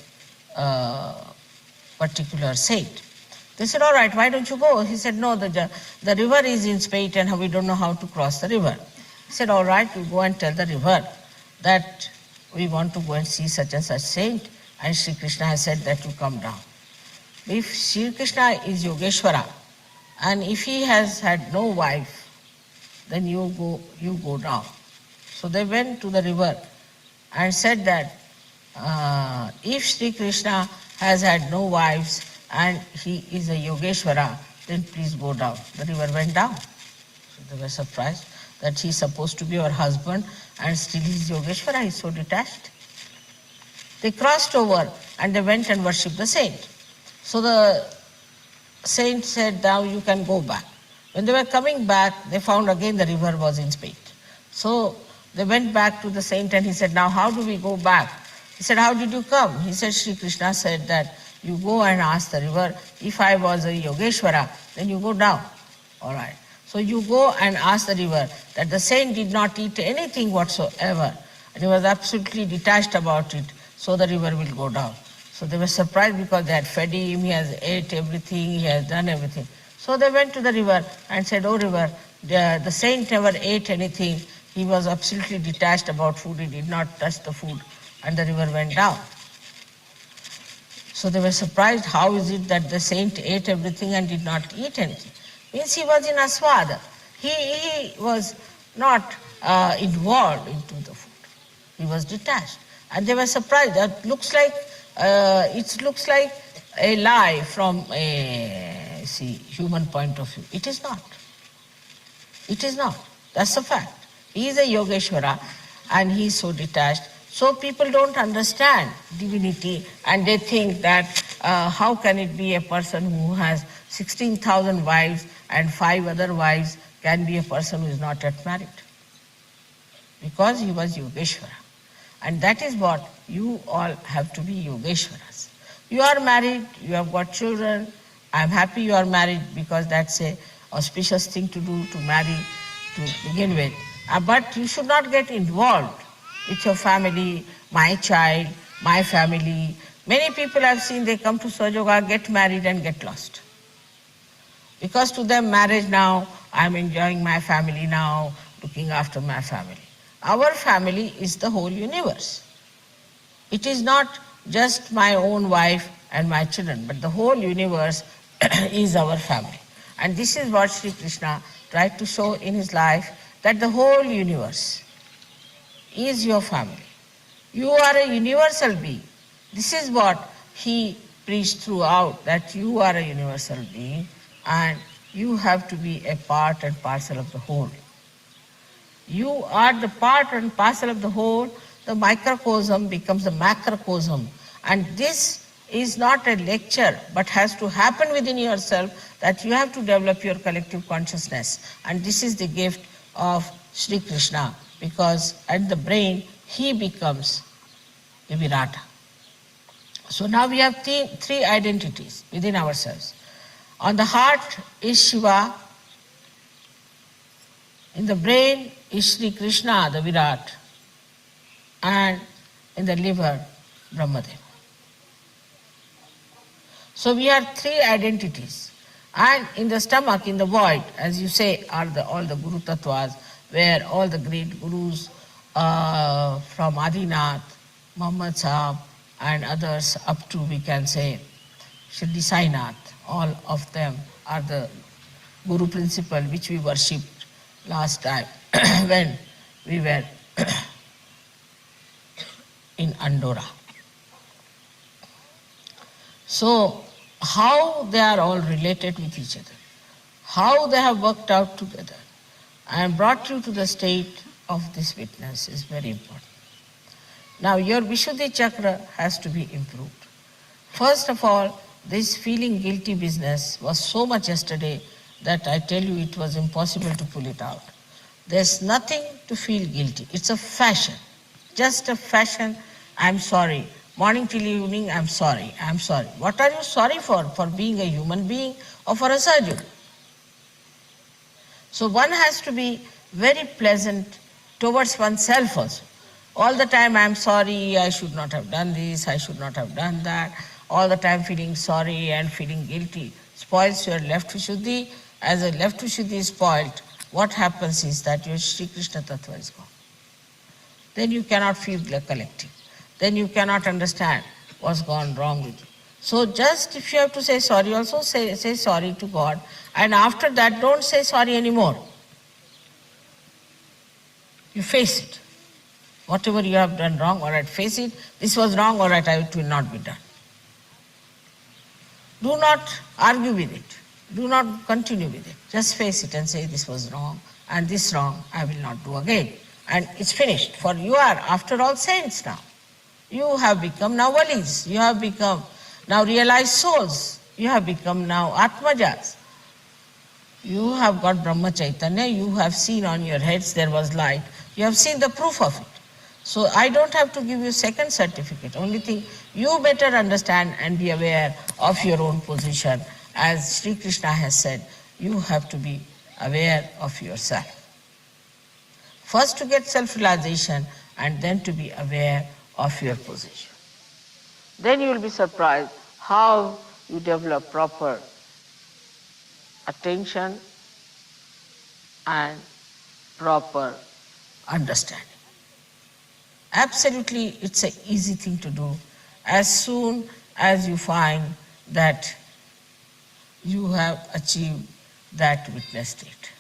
particular saint. They said, all right, why don't you go? He said, no, the river is in spate and we don't know how to cross the river. He said, all right, you go and tell the river that we want to go and see such and such saint, and Sri Krishna has said that you come down. If Sri Krishna is Yogeshwara, and if he has had no wife, then you go down. So they went to the river and said that if Sri Krishna has had no wives and he is a Yogeshwara, then please go down. The river went down. So they were surprised that he is supposed to be our husband and still he is Yogeshwara, he is so detached. They crossed over and they went and worshipped the saint. So the saint said, now you can go back. When they were coming back, they found again the river was in spate. So they went back to the saint and he said, now how do we go back? He said, how did you come? He said, Sri Krishna said that you go and ask the river, if I was a Yogeshwara, then you go down. All right. So you go and ask the river that the saint did not eat anything whatsoever, and he was absolutely detached about it, so the river will go down. So they were surprised because they had fed him, he has ate everything, he has done everything. So they went to the river and said, oh river, the saint never ate anything, he was absolutely detached about food, he did not touch the food, and the river went down. So they were surprised, how is it that the saint ate everything and did not eat anything? Means he was in aswada. He was not involved into the food. He was detached. And they were surprised. That looks like it looks like a lie from a human point of view. It is not. It is not. That's a fact. He is a Yogeshwara and he is so detached. So people don't understand divinity and they think that how can it be a person who has 16,000 wives and 5 other wives can be a person who is not yet married? Because he was Yogeshwara. And that is what you all have to be, Yogeshwaras. You are married, you have got children. I am happy you are married because that's a auspicious thing to do, to marry to begin with. But you should not get involved with your family, my child, my family. Many people I've seen, they come to Sahaja Yoga, get married and get lost. Because to them marriage now, I'm enjoying my family now, looking after my family. Our family is the whole universe. It is not just my own wife and my children, but the whole universe is our family. And this is what Sri Krishna tried to show in his life, that the whole universe is your family. You are a universal being. This is what he preached throughout, that you are a universal being and you have to be a part and parcel of the whole. You are the part and parcel of the whole. The microcosm becomes the macrocosm. And this is not a lecture, but has to happen within yourself, that you have to develop your collective consciousness. And this is the gift of Sri Krishna, because at the brain, he becomes a Virata. So now we have three identities within ourselves. On the heart is Shiva, in the brain is Sri Krishna, the Virat, and in the liver, Brahmadeva. So we have 3 identities. And in the stomach, in the void, as you say, are all the Guru Tattvas, where all the great Gurus from Adinath, Muhammad Sahab, and others up to, we can say, Shirdi Sainath, all of them are the Guru principle which we worshipped last time when we were in Andorra. So, how they are all related with each other, how they have worked out together and brought you to the state of this witness is very important. Now, your Vishuddhi chakra has to be improved. First of all, this feeling guilty business was so much yesterday that I tell you it was impossible to pull it out. There's nothing to feel guilty. It's a fashion, just a fashion. I'm sorry. Morning till evening, I'm sorry, I'm sorry. What are you sorry for? For being a human being or for a surgeon? So one has to be very pleasant towards oneself also. All the time I'm sorry, I should not have done this, I should not have done that. All the time feeling sorry and feeling guilty spoils your left Vishuddhi. As a left Vishuddhi is spoiled, what happens is that your Sri Krishna Tattva is gone. Then you cannot feel the collective. Then you cannot understand what's gone wrong with you. So just if you have to say sorry, also say sorry to God. And after that, don't say sorry anymore. You face it. Whatever you have done wrong, all right, face it. This was wrong, all right, it will not be done. Do not argue with it. Do not continue with it. Just face it and say this was wrong and this wrong I will not do again. And it's finished. For you are, after all, saints now. You have become now valis. You have become now realized souls. You have become now Atmajas. You have got Brahma Chaitanya. You have seen on your heads there was light. You have seen the proof of it. So I don't have to give you second certificate. Only thing, you better understand and be aware of your own position. As Sri Krishna has said, you have to be aware of yourself. First to get self-realization and then to be aware of your position. Then you will be surprised how you develop proper attention and proper understanding. Absolutely, it's an easy thing to do as soon as you find that you have achieved that witness state.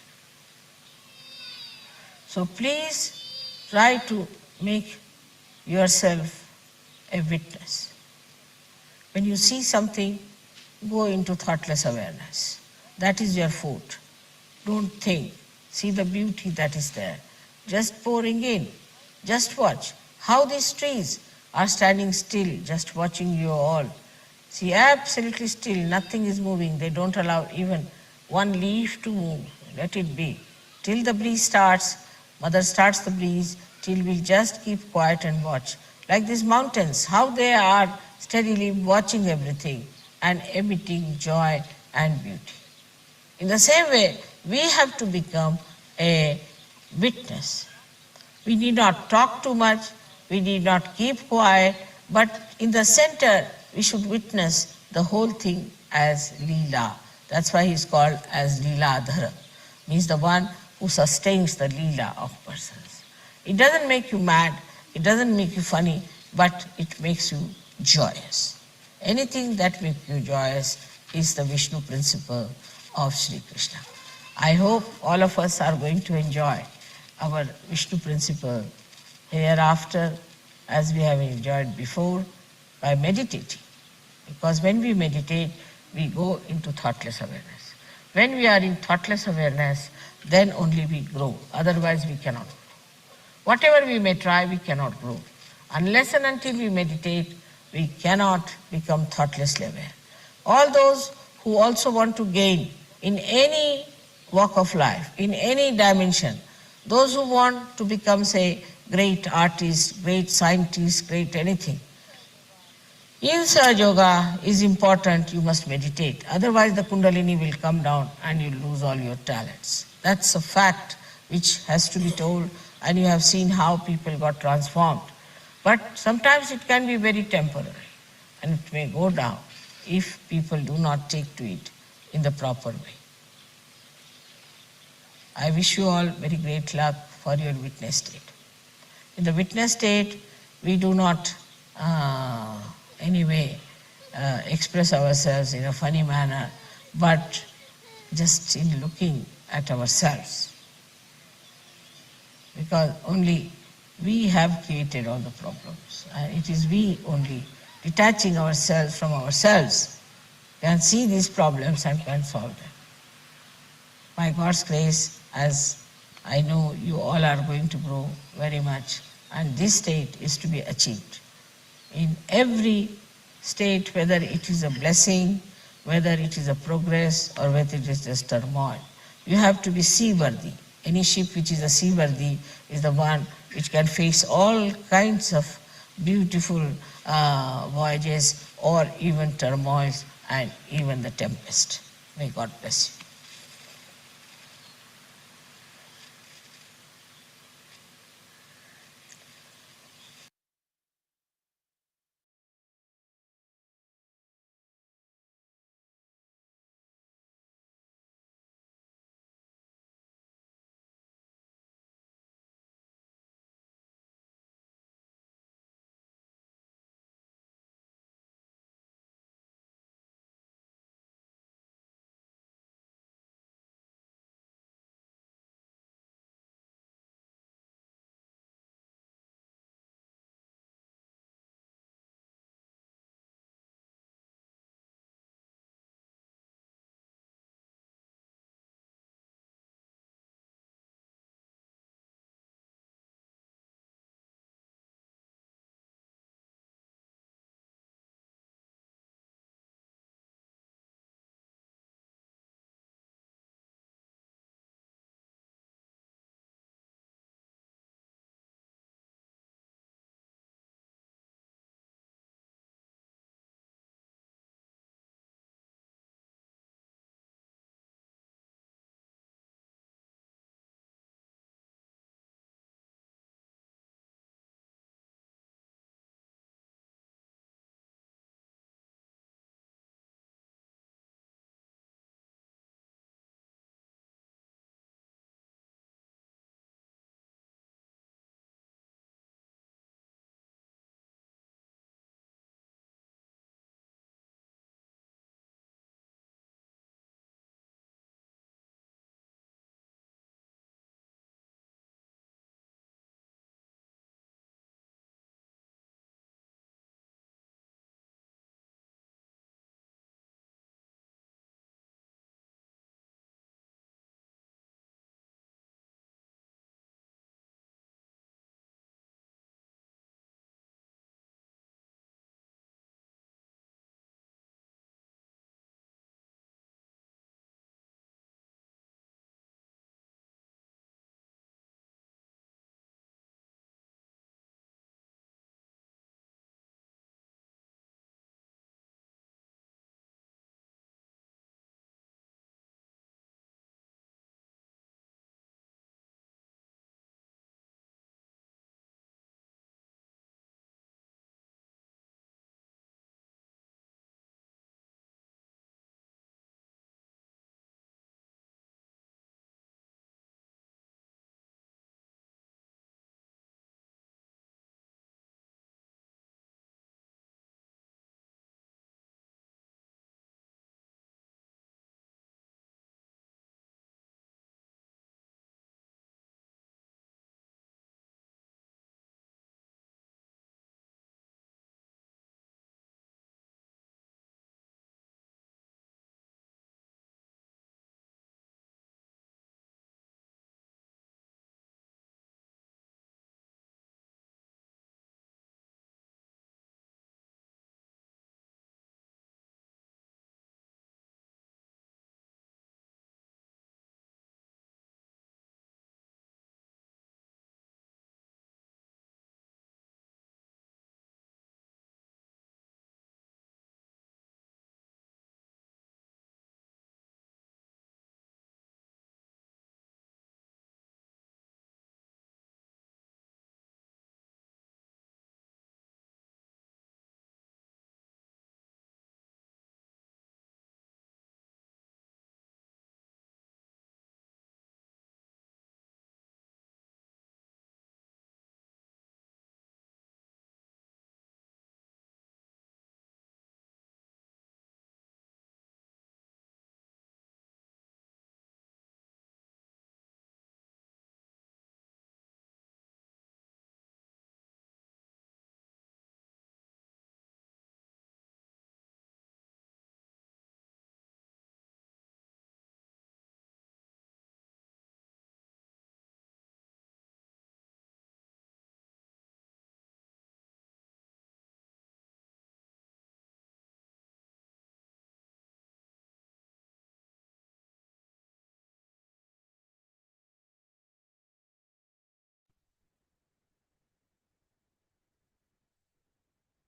So please try to make yourself a witness. When you see something, go into thoughtless awareness. That is your food. Don't think. See the beauty that is there. Just pouring in. Just watch how these trees are standing still, just watching you all. See, absolutely still, nothing is moving. They don't allow even one leaf to move. Let it be. Till the breeze starts, mother starts the breeze, till we just keep quiet and watch. Like these mountains, how they are steadily watching everything and emitting joy and beauty. In the same way, we have to become a witness. We need not talk too much, we need not keep quiet, but in the center, we should witness the whole thing as Leela. That's why he's called as Leeladhara, means the one who sustains the Leela of persons. It doesn't make you mad, it doesn't make you funny, but it makes you joyous. Anything that makes you joyous is the Vishnu principle of Sri Krishna. I hope all of us are going to enjoy our Vishnu principle hereafter as we have enjoyed before by meditating. Because when we meditate, we go into thoughtless awareness. When we are in thoughtless awareness, then only we grow. Otherwise we cannot grow. Whatever we may try, we cannot grow. Unless and until we meditate, we cannot become thoughtlessly aware. All those who also want to gain in any walk of life, in any dimension, those who want to become, say, great artists, great scientists, great anything, in Sahaja Yoga is important, you must meditate. Otherwise the Kundalini will come down and you lose all your talents. That's a fact which has to be told, and you have seen how people got transformed. But sometimes it can be very temporary and it may go down if people do not take to it in the proper way. I wish you all very great luck for your witness state. In the witness state, we do not anyway express ourselves in a funny manner, but just in looking at ourselves. because only we have created all the problems. And it is we only, detaching ourselves from ourselves, can see these problems and can solve them. By God's grace, as I know you all are going to grow very much, and this state is to be achieved. In every state, whether it is a blessing, whether it is a progress, or whether it is just turmoil, you have to be seaworthy. Any ship which is a seaworthy is the one which can face all kinds of beautiful voyages or even turmoils and even the tempest. May God bless you.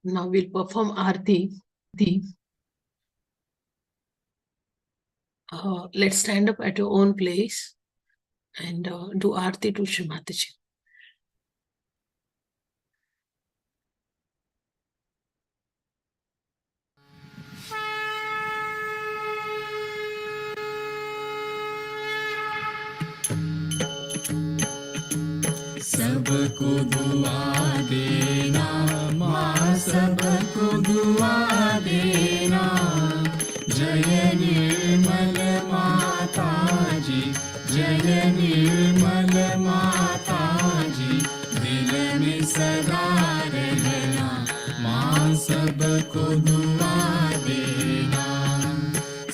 Now we'll perform Aarti. Let's stand up at your own place and do Aarti to Shri Mataji. सबको दुआ देना माँ, सबको दुआ देना। जय निर्मल माता जी, जय निर्मल माता जी। दिल में सदा रहना माँ, सबको दुआ देना।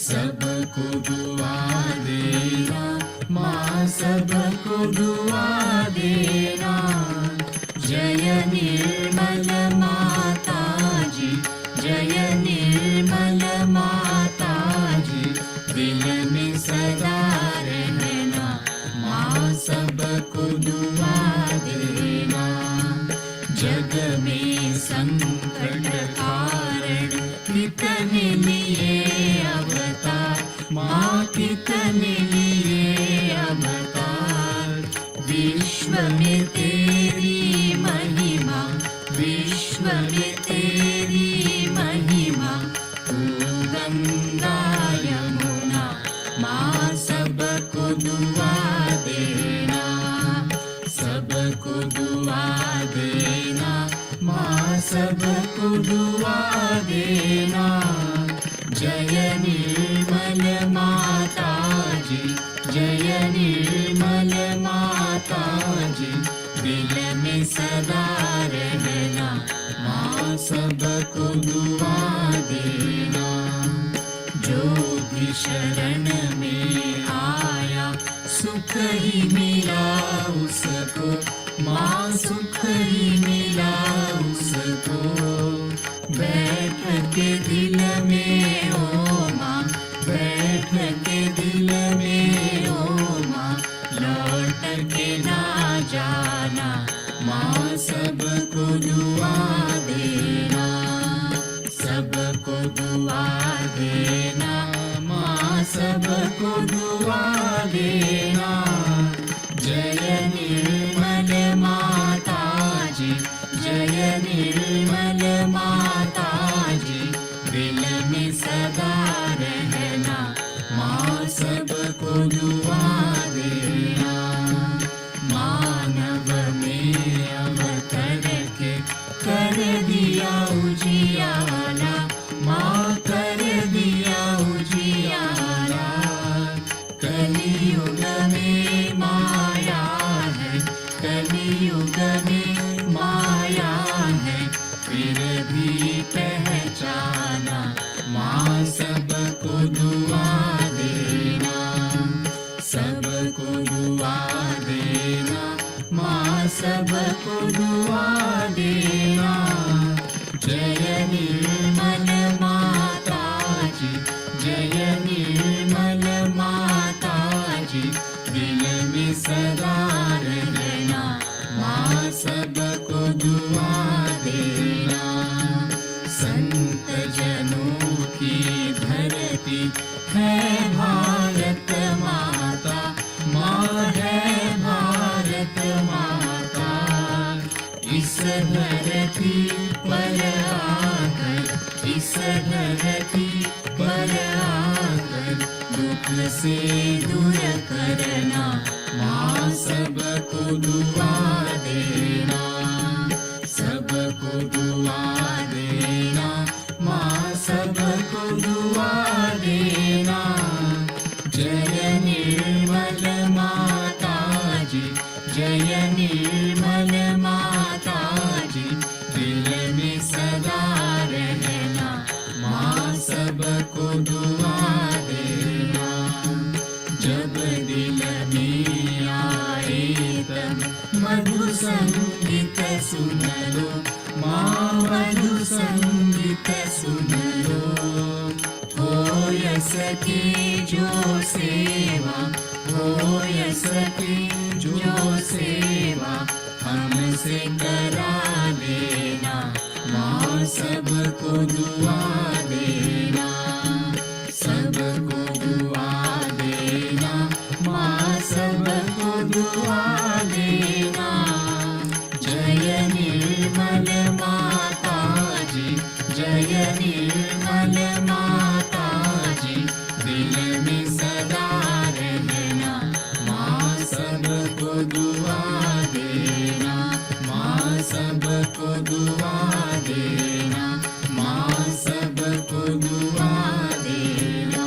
सबको दुआ देना माँ, सबको दुआ देना। जय निर्मल माता जी, जय निर्मल माता जी। दिल में सदा रहना माँ, सबको दुआ देना। जग में संकट कारण कितने लिए अवतार माँ, कितने लिए अवतार। विश्व में तेरी महिमा, विश्व में तेरी महिमा। तू गंगा यमुना माँ, सबको दुआ देना। सबको दुआ देना माँ, सबको दुआ देना। जय निर्मल माता जी, जय निर्मल माता जी। दिल में सदा रहना माँ, सबको दुआ देना। जो भी शरण में आया सुख ही मिला उसको माँ, सुख ही मिला उसको। बैठ के दिल में ओ माँ, बैठ के दिल में ओ माँ। लौट के ना जाना माँ, सबको दुआ देना। सबको दुआ देना माँ, सबको दुआ देना। जय निर्मल माता जी, जय निर्मल माता जी। दिल में सदा रहना माँ, सबको दुआ देना। मानव में अवतर के कर दिया उजियाला माँ, कर दिया उजियाला। कलियुग में माया है, कलियुग में माया है। फिर भी पहचाना माँ, सबको दुआ देना। सबको दुआ देना माँ, सबको दुआ देना। जय निर्मल माता जी, जय निर्मल माता जी। दिल में सदा रहना माँ, सबको दुआ देना। संत जनों की धरती है भारत माता माँ, है भारत माता। इस धरती पर आकर, इस धरती पर आकर दुख से दूर करना माँ, सबको दुआ देना। सबको दुआ देना माँ, सबको दुआ देना। जय निर्मल माता जी, जय निर्मल माता जी। दिल में सदा रहना माँ, सबको दुआ देना। जब दिल में आए तब मधु संगीत सुन लो माँ, मधु संगीत सुन लो। हो सकी जो सेवा, हो सकी जो सेवा हमसे करा लेना माँ, सबको दुआ देना, सबको दुआ देना, माँ सबको दुआ देना। जय निर्मल माता जी, जय निर्मल माता जी, दिल में सदा रहना, माँ सबको दुआ देना, माँ सबको दुआ देना, माँ सबको दुआ देना।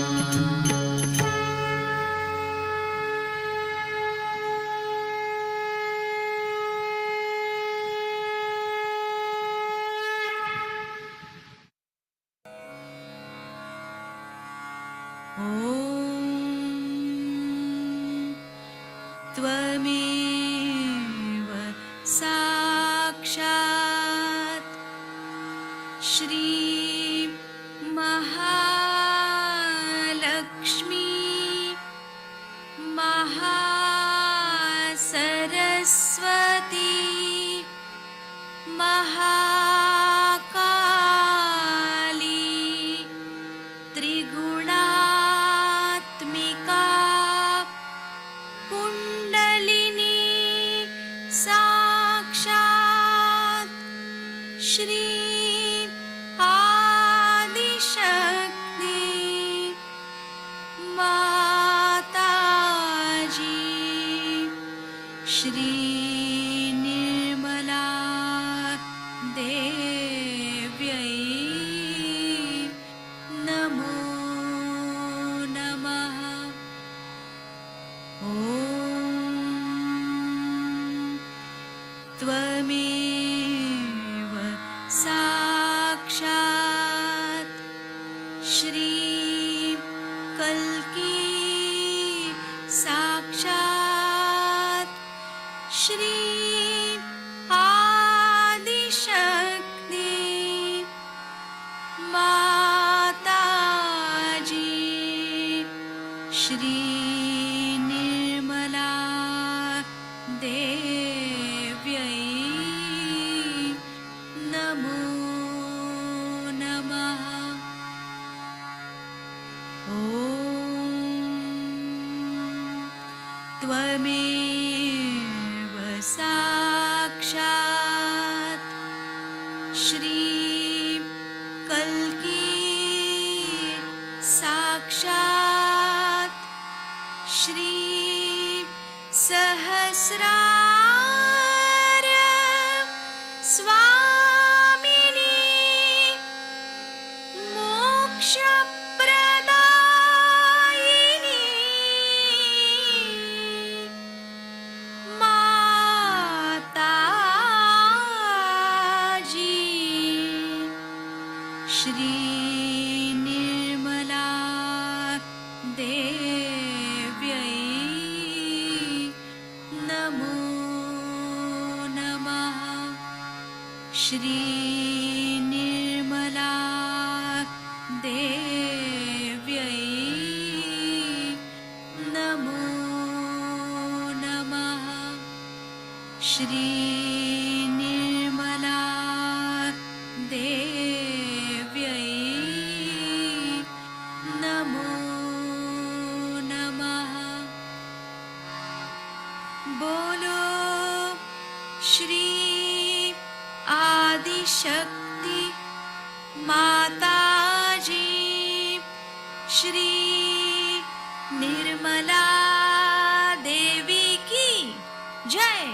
त्वमेव साक्षात् श्री महालक्ष्मी महासरस्वती महाकाली त्रिगुणात्मिका कुण्डलिनी साक्षात् श्री आदिशक्ति माताजी श्री निर्मला देव्यै नमो नमः। ॐ त्वमेव साक्षात् श्री कल्की साक्षात् श्री आदिशक्ति माताजी श्री निर्मला देव्यै नमो नमः। ॐ त्वमेव साक्षात् श्री कल्की साक्षात् श्री सहस्रार स्वामिनी मोक्षप्रदायिनी माताजी श्री निर्मला देव्यै नमो नमः। श्री निर्मला देव्यै नमो नमः। श्री निर्मला देव्यै नमो नमः। बोलो श्री आदिशक्ति माताजी श्री निर्मला देवी की जय।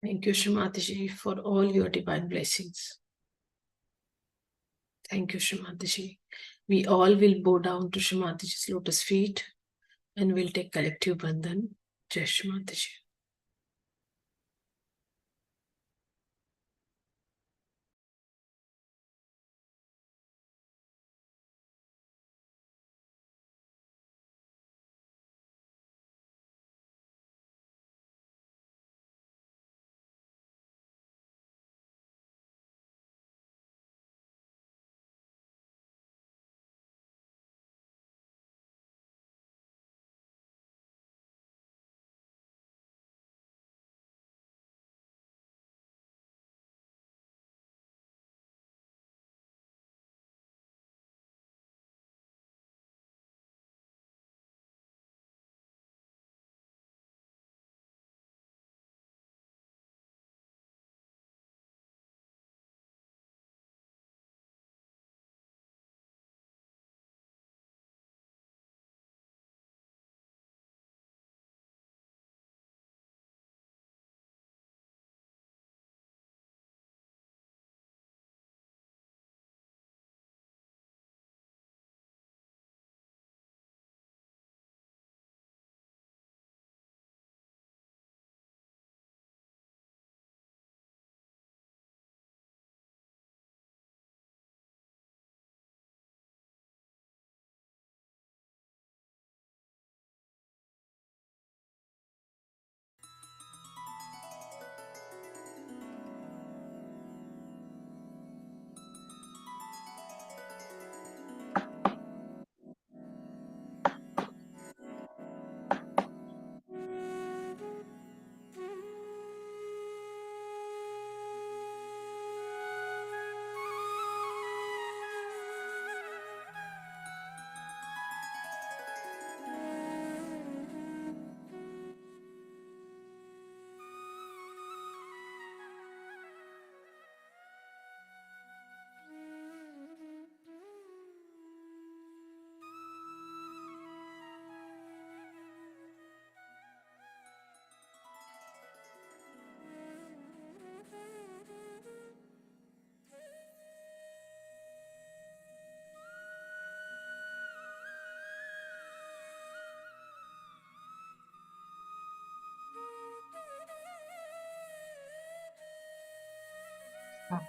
Thank you, Shri Mataji, for all your divine blessings. Thank you, Shri Mataji. We all will bow down to Shri Mataji's lotus feet and we'll take collective bandhan. Jai Shri Mataji.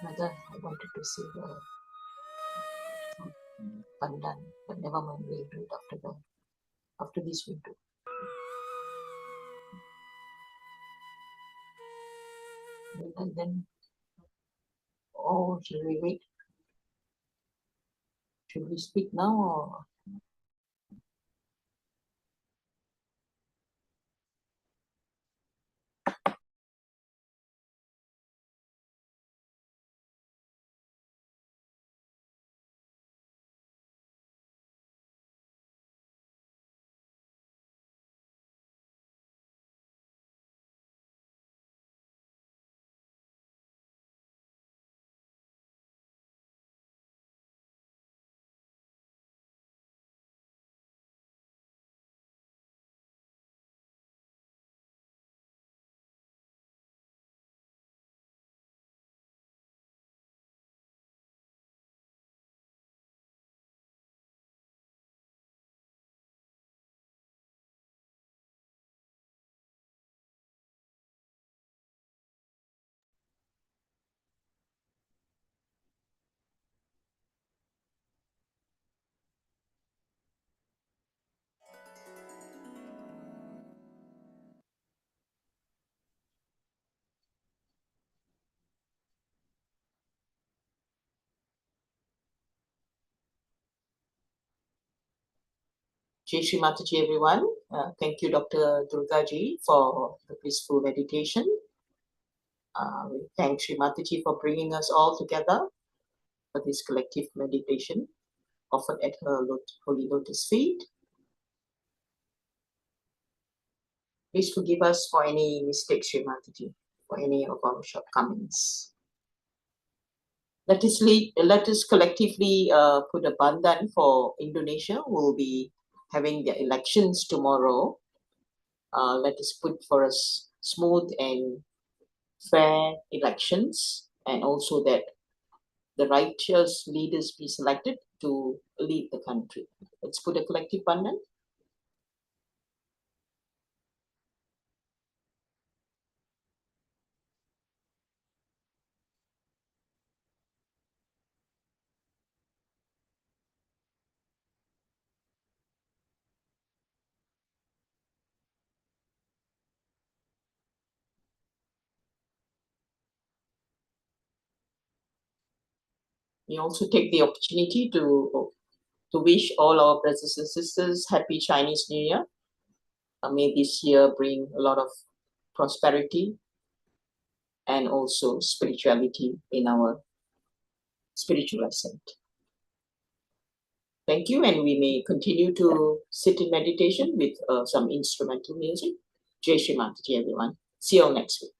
Mother, I wanted to see the pandan, but never mind, we'll do it after this we do. And then, oh, should we wait? Should we speak now or? Jai Shri Mataji, everyone. Thank you, Dr. Durgaji, for the peaceful meditation. We thank Shri Mataji for bringing us all together for this collective meditation offered at her holy lotus feet. Please forgive us for any mistakes, Shri Mataji, for any of our shortcomings. Let us collectively put a bandhan for Indonesia. We'll be having the elections tomorrow. Let us put for a smooth and fair elections, and also that the righteous leaders be selected to lead the country. Let's put a collective banner. We also take the opportunity to wish all our brothers and sisters happy Chinese New Year. May this year bring a lot of prosperity and also spirituality in our spiritual ascent. Thank you, and we may continue to sit in meditation with some instrumental music. Jai Shri Mataji, everyone. See you all next week.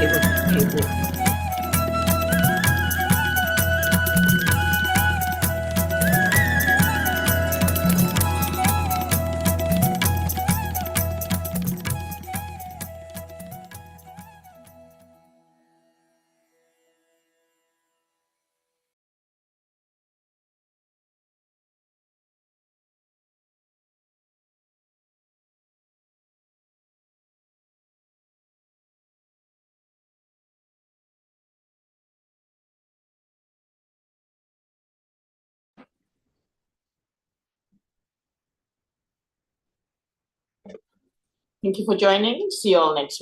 घेवो. Thank you for joining. See you all next week.